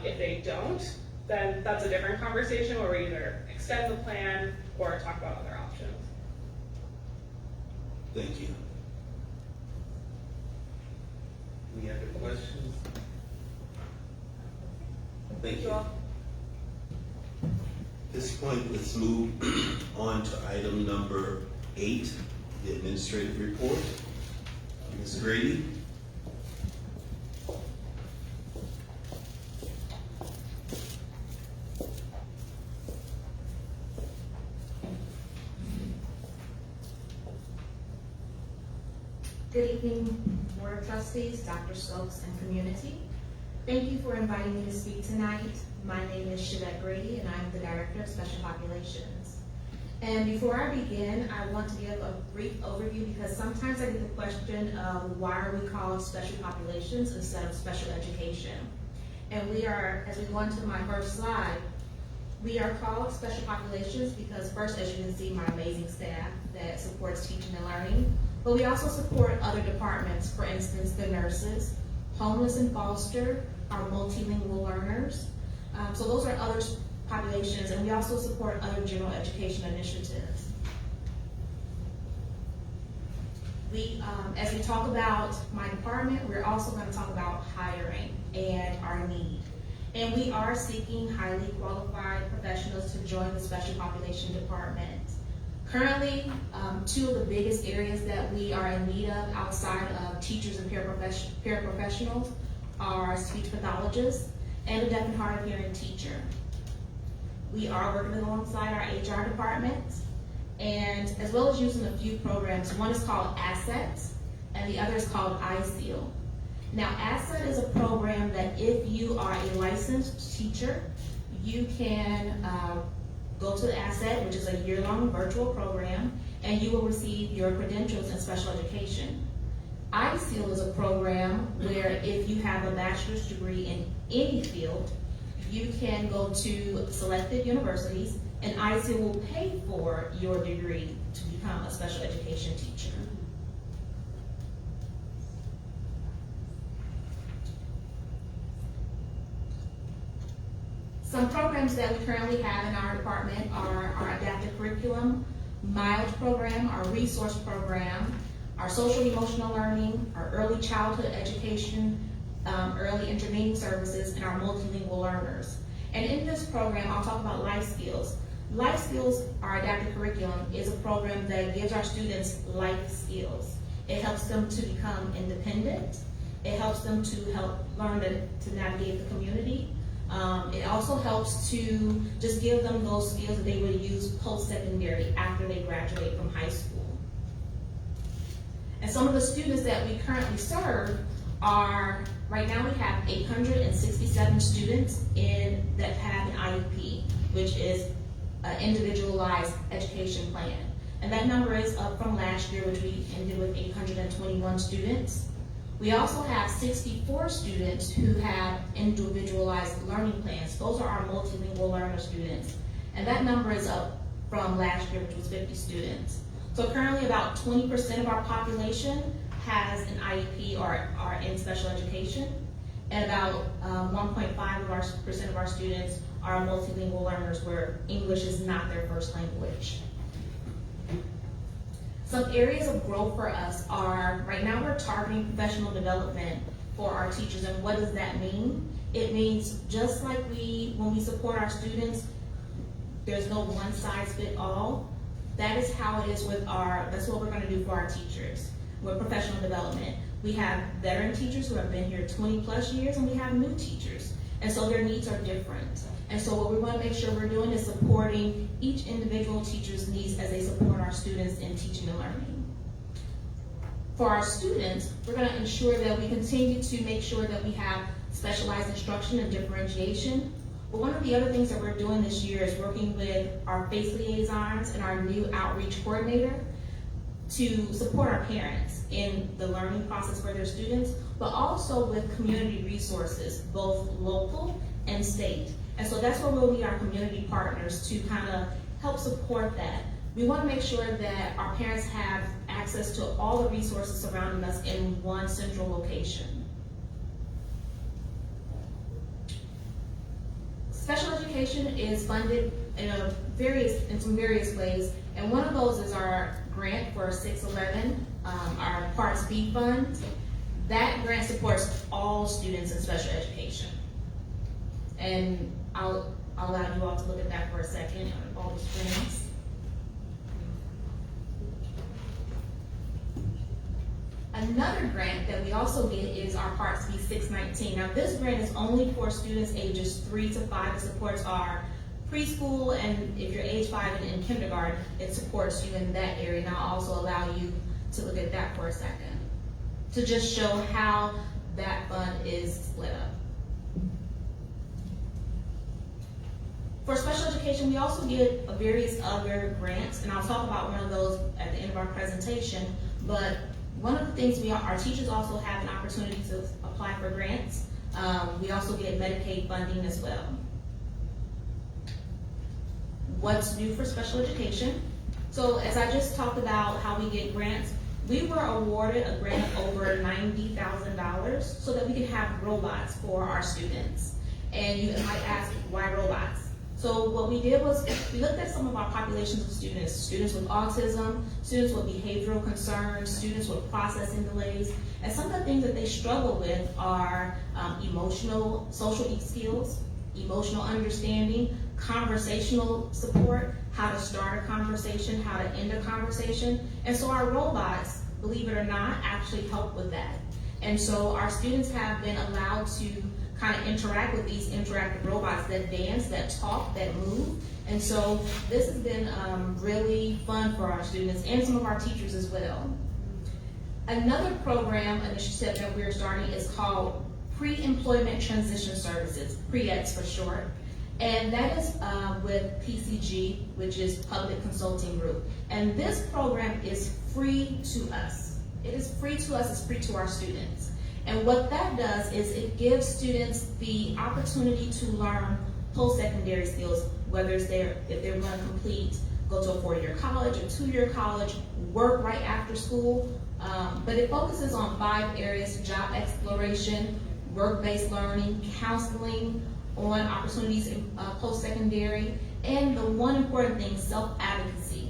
If they don't, then that's a different conversation where we either extend the plan or talk about other options. Thank you. Any other questions? Thank you. At this point, let's move on to item number 8, the administrative report. Ms. Grady. Good evening, Board of Trustees, Dr. Stokes, and community. Thank you for inviting me to speak tonight. My name is Shavette Grady, and I'm the Director of Special Populations. And before I begin, I want to give a brief overview because sometimes I get the question of why are we called special populations instead of special education? And we are, as we go into my first slide, we are called special populations because first, as you can see, my amazing staff that supports teaching and learning, but we also support other departments, for instance, the nurses, homeless and foster, our multilingual learners. So those are other populations, and we also support other general education initiatives. As we talk about my department, we're also going to talk about hiring and our need. And we are seeking highly qualified professionals to join the special population department. Currently, 2 of the biggest areas that we are in need of outside of teachers and paraprofessionals are speech pathologists and a deaf and hard of hearing teacher. We are working alongside our HR department, and as well as using a few programs. One is called ASSET, and the other is called iSeal. Now, ASSET is a program that if you are a licensed teacher, you can go to the ASSET, which is a year-long virtual program, and you will receive your credentials in special education. iSeal is a program where if you have a bachelor's degree in any field, you can go to selected universities, and iSeal will pay for your degree to become a special education teacher. Some programs that we currently have in our department are our adaptive curriculum, mild program, our resource program, our social emotional learning, our early childhood education, early intervening services, and our multilingual learners. And in this program, I'll talk about life skills. Life skills, our adaptive curriculum, is a program that gives our students life skills. It helps them to become independent. It helps them to learn to navigate the community. It also helps to just give them those skills that they would use post-secondary after they graduate from high school. And some of the students that we currently serve are, right now we have 867 students that have an IEP, which is an individualized education plan. And that number is up from last year, which we ended with 821 students. We also have 64 students who have individualized learning plans. Those are our multilingual learner students. And that number is up from last year, which was 50 students. So currently about 20% of our population has an IEP or are in special education. And about 1.5% of our students are multilingual learners where English is not their first language. Some areas of growth for us are, right now we're targeting professional development for our teachers. And what does that mean? It means just like when we support our students, there's no one size fit all. That is how it is that's what we're gonna do for our teachers with professional development. We have veteran teachers who have been here 20 plus years, and we have new teachers. And so their needs are different. And so what we want to make sure we're doing is supporting each individual teacher's needs as they support our students in teaching and learning. For our students, we're going to ensure that we continue to make sure that we have specialized instruction and differentiation. But one of the other things that we're doing this year is working with our FACE liaisons and our new outreach coordinator to support our parents in the learning process for their students, but also with community resources, both local and state. And so that's where we'll need our community partners to kind of help support that. We want to make sure that our parents have access to all the resources surrounding us in one central location. Special education is funded in some various ways, and one of those is our grant for 611, our Parts B fund. That grant supports all students in special education. And I'll allow you all to look at that for a second on all the screens. Another grant that we also get is our Parts B 619. Now this grant is only for students ages 3 to 5. It supports our preschool, and if you're age 5 and in kindergarten, it supports you in that area. And I'll also allow you to look at that for a second to just show how that fund is split up. For special education, we also get various other grants, and I'll talk about one of those at the end of our presentation. But one of the things our teachers also have an opportunity to apply for grants. We also get Medicaid funding as well. What's new for special education? So as I just talked about how we get grants, we were awarded a grant of over $90,000 so that we can have robots for our students. And you might ask, why robots? So what we did was we looked at some of our populations of students with autism, students with behavioral concerns, students with processing delays, and some of the things that they struggle with are emotional, social skills, emotional understanding, conversational support, how to start a conversation, how to end a conversation. And so our robots, believe it or not, actually help with that. And so our students have been allowed to kind of interact with these interactive robots that dance, that talk, that move. And so this has been really fun for our students and some of our teachers as well. Another program initiative that we're starting is called Pre-Employment Transition Services, PREETS for short. And that is with PCG, which is Public Consulting Group. And this program is free to us. It is free to us, it's free to our students. And what that does is it gives students the opportunity to learn post-secondary skills, whether it's if they're going to go to a 4-year college, a 2-year college, work right after school. But it focuses on 5 areas: job exploration, work-based learning, counseling on opportunities in post-secondary, and the one important thing, self-advocacy.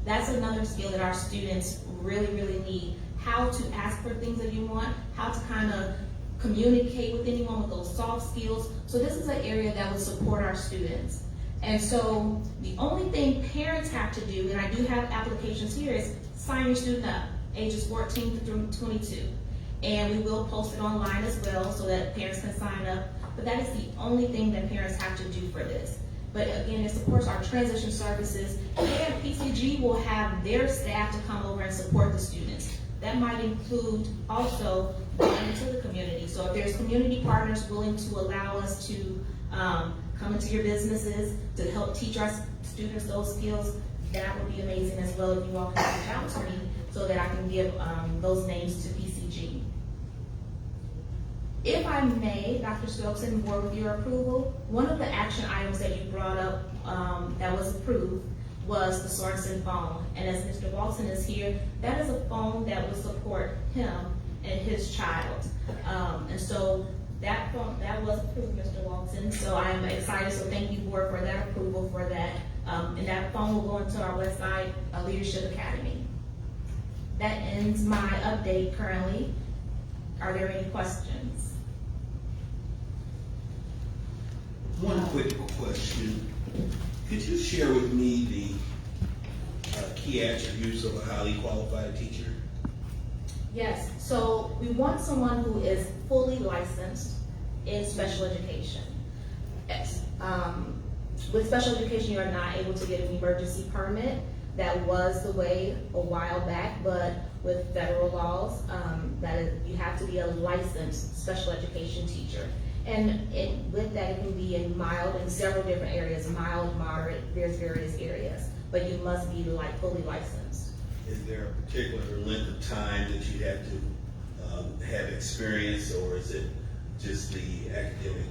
That's another skill that our students really, really need. How to ask for things that you want, how to kind of communicate with anyone with those soft skills. So this is an area that would support our students. And so the only thing parents have to do, and I do have applications here, is sign your student up, ages 14 through 22. And we will post it online as well so that parents can sign up. But that is the only thing that parents have to do for this. But again, it supports our transition services, and PCG will have their staff to come over and support the students. That might include also going into the community. So if there's community partners willing to allow us to come into your businesses to help teach our students those skills, that would be amazing as well if you all can reach out to me so that I can give those names to PCG. If I may, Dr. Stokes and board, with your approval, one of the action items that you brought up that was approved was the Sorensen phone. And as Mr. Walton is here, that is a phone that will support him and his child. And so that phone, that was approved, Mr. Walton. So I am excited, so thank you, board, for that approval for that. And that phone will go into our Westside Leadership Academy. That ends my update currently. Are there any questions? One quick question. Could you share with me the key attributes of a highly qualified teacher? Yes, so we want someone who is fully licensed in special education. Yes. With special education, you are not able to get an emergency permit. That was the way a while back, but with federal laws, you have to be a licensed special education teacher. And with that, it can be in mild, in several different areas, mild, moderate, there's various areas, but you must be fully licensed. Is there a particular length of time that you have to have experience, or is it just the academic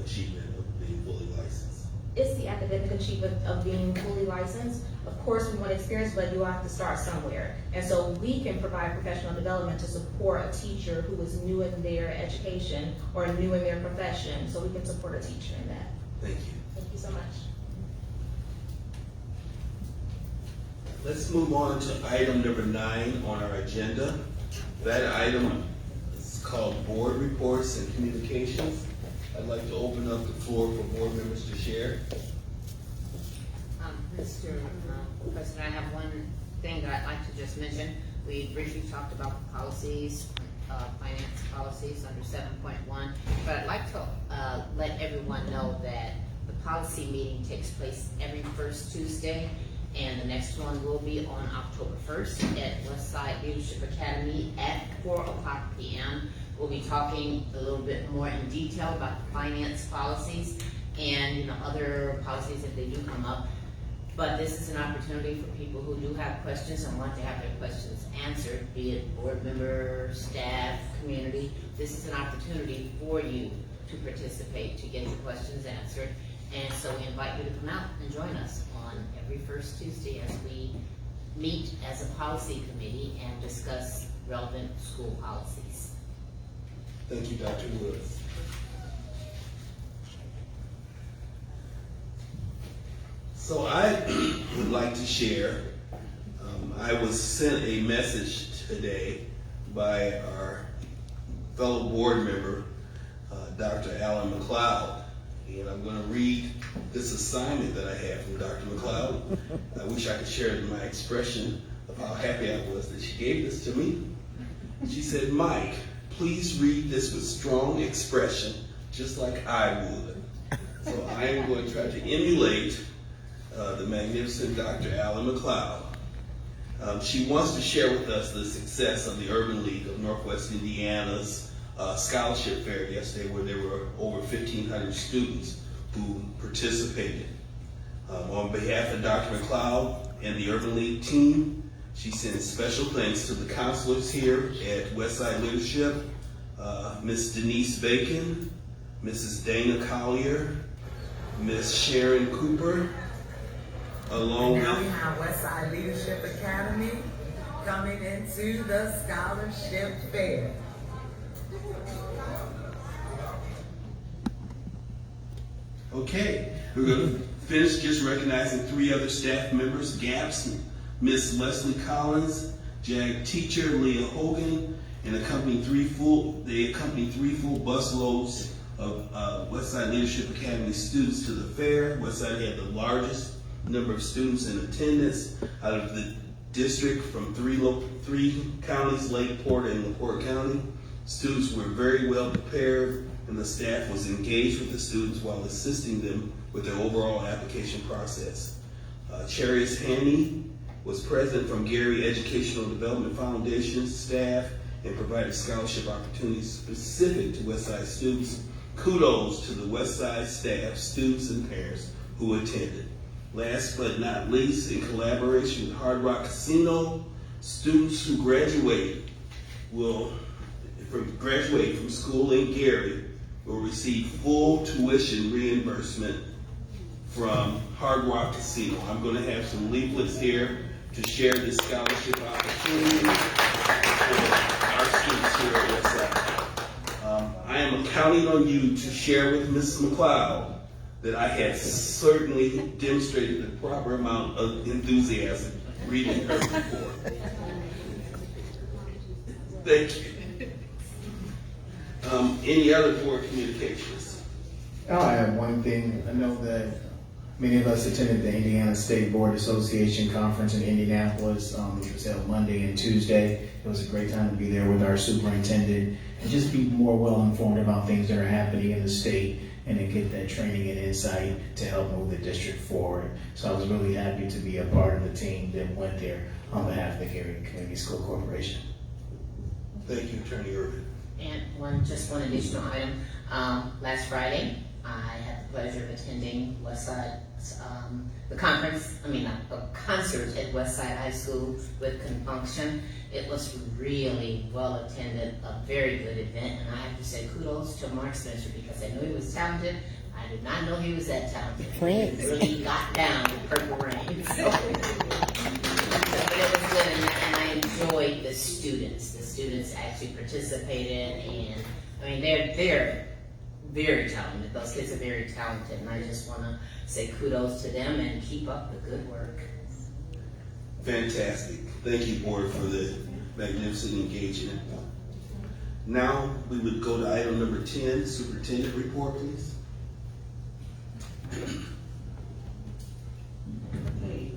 achievement of being fully licensed? It's the academic achievement of being fully licensed. Of course, we want experience, but you have to start somewhere. And so we can provide professional development to support a teacher who is new in their education or new in their profession. So we can support a teacher in that. Thank you. Thank you so much. Let's move on to item number 9 on our agenda. That item is called Board Reports and Communications. I'd like to open up the floor for board members to share. Mr. President, I have one thing that I'd like to just mention. We briefly talked about the policies, finance policies under 7.1, but I'd like to let everyone know that the policy meeting takes place every first Tuesday, and the next one will be on October 1st at Westside Leadership Academy at 4:00 p.m. We'll be talking a little bit more in detail about the finance policies and other policies if they do come up. But this is an opportunity for people who do have questions and want to have their questions answered, be it board member, staff, community. This is an opportunity for you to participate, to get your questions answered. And so we invite you to come out and join us on every first Tuesday as we meet as a policy committee and discuss relevant school policies. Thank you, Dr. Woods. So I would like to share, I was sent a message today by our fellow board member, Dr. Alan McLeod, and I'm going to read this assignment that I have from Dr. McLeod. I wish I could share my expression of how happy I was that she gave this to me. She said, "Mike, please read this with strong expression, just like I would." So I am going to try to emulate the magnificent Dr. Alan McLeod. She wants to share with us the success of the Urban League of Northwest Indiana's scholarship fair yesterday, where there were over 1,500 students who participated. On behalf of Dr. McLeod and the Urban League team, she sends special thanks to the counselors here at Westside Leadership, Ms. Denise Bacon, Mrs. Dana Collier, Ms. Sharon Cooper, along now with we have Westside Leadership Academy coming into the scholarship fair. Okay, we're going to finish just recognizing 3 other staff members. Gaps Miss Leslie Collins, JAG teacher Leah Hogan, and accompanied three full busloads of Westside Leadership Academy students to the fair. Westside had the largest number of students in attendance out of the district from three counties, Lakeport and LaPorte County. Students were very well prepared, and the staff was engaged with the students while assisting them with their overall application process. Charius Haney was president from Gary Educational Development Foundation staff and provided scholarship opportunities specific to Westside students. Kudos to the Westside staff, students, and parents who attended. Last but not least, in collaboration with Hard Rock Casino, students who graduate from school in Gary will receive full tuition reimbursement from Hard Rock Casino. I'm going to have some leaflets here to share this scholarship opportunity for our students here at Westside. I am counting on you to share with Mrs. McLeod that I had certainly demonstrated the proper amount of enthusiasm reading her report. Thank you. Any other board communications? I have one thing. I know that many of us attended the Indiana State Board Association Conference in Indianapolis. It was held Monday and Tuesday. It was a great time to be there with our superintendent and just be more well informed about things that are happening in the state and to get that training and insight to help move the district forward. So I was really happy to be a part of the team that went there on behalf of the Gary Community School Corporation. Thank you, Attorney Irvin. And just one additional item. Last Friday, I had the pleasure of attending Westside's a concert at Westside High School with Compunction. It was really well attended, a very good event, and I have to say kudos to Mark Spencer because I knew he was talented. I did not know he was that talented. He really got down with Purple Rain. So but it was good, and I enjoyed the students. The students actually participated, and I mean they're very talented. Those kids are very talented, and I just want to say kudos to them and keep up the good work. Fantastic. Thank you, board, for the magnificent engagement. Now we would go to item number 10, superintendent report, please. Okay,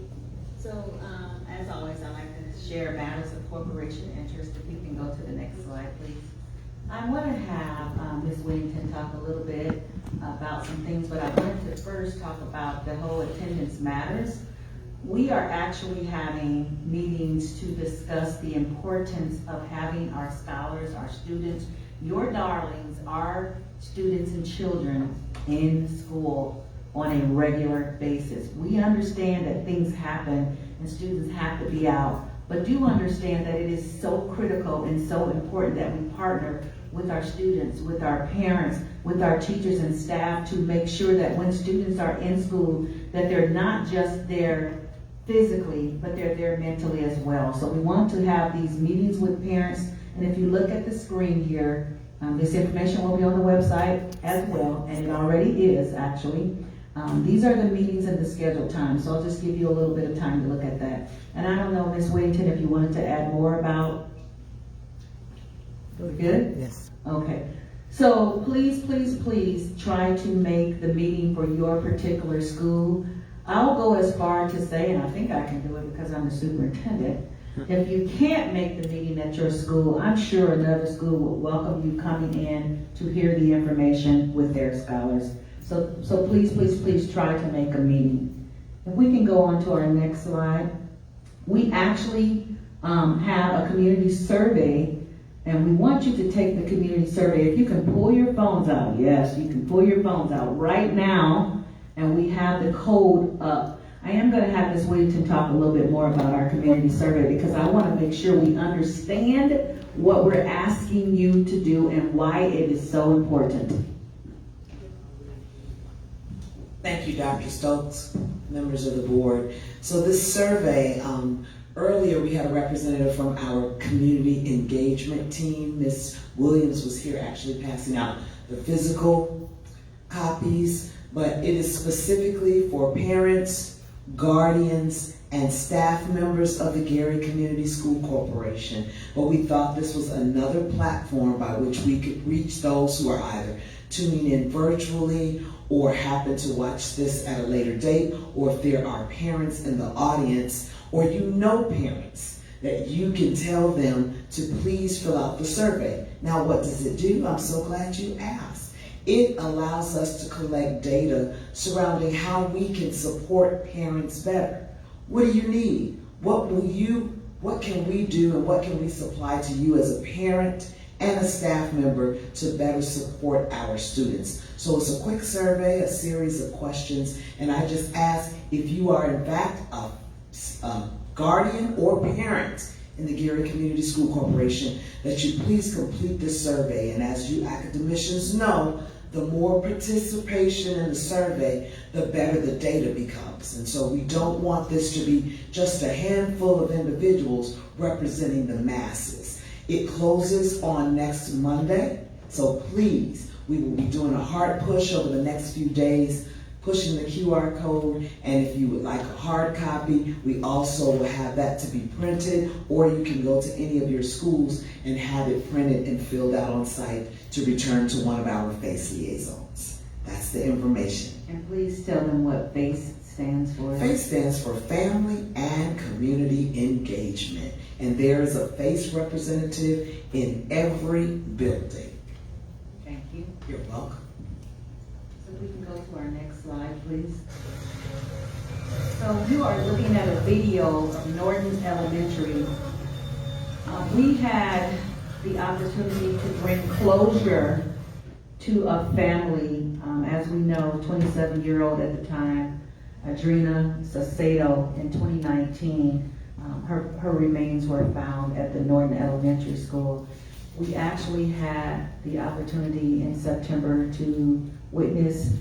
so as always, I like to share matters of corporation interest. If you can go to the next slide, please. I want to have Ms. Whittington talk a little bit about some things, but I wanted to first talk about the whole attendance matters. We are actually having meetings to discuss the importance of having our scholars, our students, your darlings, our students and children in school on a regular basis. We understand that things happen and students have to be out, but do understand that it is so critical and so important that we partner with our students, with our parents, with our teachers and staff to make sure that when students are in school, that they're not just there physically, but they're there mentally as well. So we want to have these meetings with parents, and if you look at the screen here, this information will be on the website as well, and it already is actually. These are the meetings and the scheduled time, so I'll just give you a little bit of time to look at that. And I don't know, Ms. Whittington, if you wanted to add more about. We're good? Yes. Okay. So please, please, please try to make the meeting for your particular school. I'll go as far to say, and I think I can do it because I'm the superintendent, if you can't make the meeting at your school, I'm sure another school will welcome you coming in to hear the information with their scholars. So please, please, please try to make a meeting. If we can go on to our next slide. We actually have a community survey, and we want you to take the community survey. If you can pull your phones out, yes, you can pull your phones out right now, and we have the code up. I am going to have Ms. Whittington talk a little bit more about our community survey because I want to make sure we understand what we're asking you to do and why it is so important. Thank you, Dr. Stokes, members of the board. So this survey, earlier we had a representative from our community engagement team. Ms. Williams was here actually passing out the physical copies, but it is specifically for parents, guardians, and staff members of the Gary Community School Corporation. But we thought this was another platform by which we could reach those who are either tuning in virtually or happen to watch this at a later date, or if there are parents in the audience, or you know parents, that you can tell them to please fill out the survey. Now, what does it do? I'm so glad you asked. It allows us to collect data surrounding how we can support parents better. What do you need? What can we do, and what can we supply to you as a parent and a staff member to better support our students? So it's a quick survey, a series of questions, and I just ask if you are in fact a guardian or parent in the Gary Community School Corporation, that you please complete this survey. And as you academicians know, the more participation in the survey, the better the data becomes. And so we don't want this to be just a handful of individuals representing the masses. It closes on next Monday, so please, we will be doing a hard push over the next few days, pushing the QR code, and if you would like a hard copy, we also will have that to be printed, or you can go to any of your schools and have it printed and filled out on site to return to one of our FACE liaisons. That's the information. And please tell them what FACE stands for. FACE stands for Family and Community Engagement, and there is a FACE representative in every building. Thank you. You're welcome. So we can go to our next slide, please. So you are looking at a video of Norton Elementary. We had the opportunity to bring closure to a family. As we know, 27-year-old at the time, Adrena Sacedo, in 2019, her remains were found at the Norton Elementary School. We actually had the opportunity in September to witness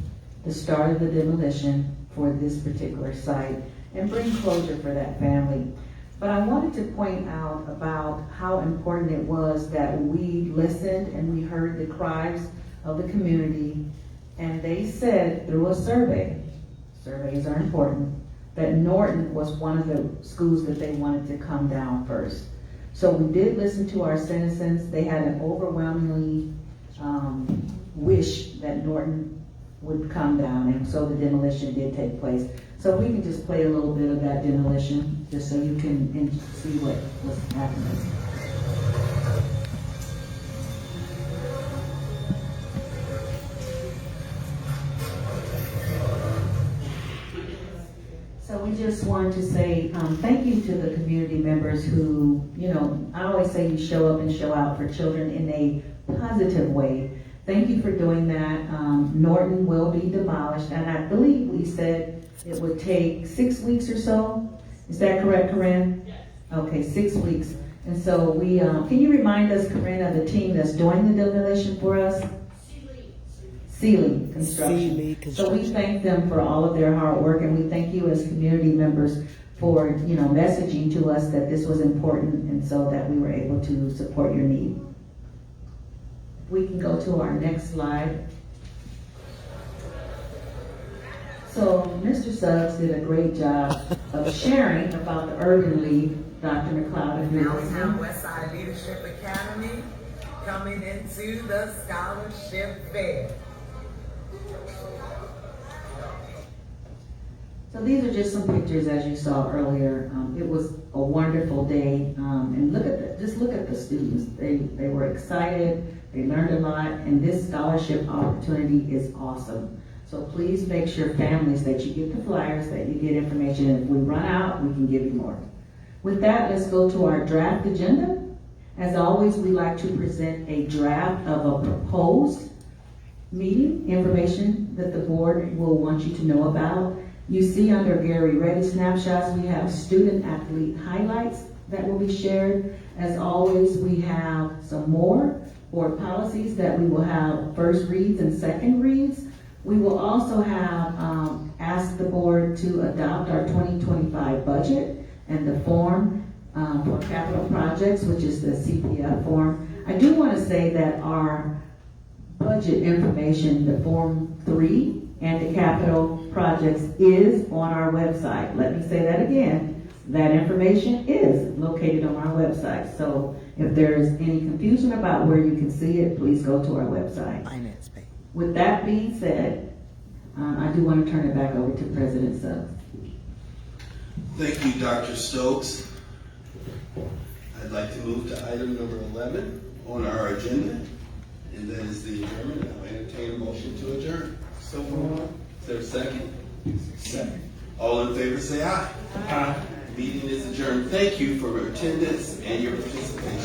the start of the demolition for this particular site and bring closure for that family. But I wanted to point out about how important it was that we listened and we heard the cries of the community, and they said through a survey, surveys are important, that Norton was one of the schools that they wanted to come down first. So we did listen to our citizens. They had an overwhelmingly wish that Norton would come down, and so the demolition did take place. So we can just play a little bit of that demolition, just so you can see what was happening. So we just wanted to say thank you to the community members who, I always say you show up and show out for children in a positive way. Thank you for doing that. Norton will be demolished, and I believe we said it would take 6 weeks or so. Is that correct, Corinne? Yes. Okay, 6 weeks. And so we, can you remind us, Corinne, of the team that's doing the demolition for us? Sealy Construction. So we thank them for all of their hard work, and we thank you as community members for, messaging to us that this was important, and so that we were able to support your need. We can go to our next slide. So Mr. Suggs did a great job of sharing about the Urban League, Dr. McLeod. Downtown Westside Leadership Academy coming into the scholarship fair. So these are just some pictures, as you saw earlier. It was a wonderful day, and look at the students. They were excited. They learned a lot, and this scholarship opportunity is awesome. So please make sure, families, that you get the flyers, that you get information, and if we run out, we can give you more. With that, let's go to our draft agenda. As always, we like to present a draft of a proposed meeting, information that the board will want you to know about. You see under Gary Ready Snapshots, we have student athlete highlights that will be shared. As always, we have some more board policies that we will have first reads and second reads. We will also have ask the board to adopt our 2025 budget and the form for capital projects, which is the CPF form. I do want to say that our budget information, the Form 3 and the capital projects, is on our website. Let me say that again. That information is located on our website. So if there's any confusion about where you can see it, please go to our website. Finance page. With that being said, I do want to turn it back over to President Suggs. Thank you, Dr. Stokes. I'd like to move to item number 11 on our agenda, and that is the adjournment. I'll entertain a motion to adjourn. So moved. Is there a second? Second. All in favor say aye. Aye. Meeting is adjourned. Thank you for your attendance and your participation.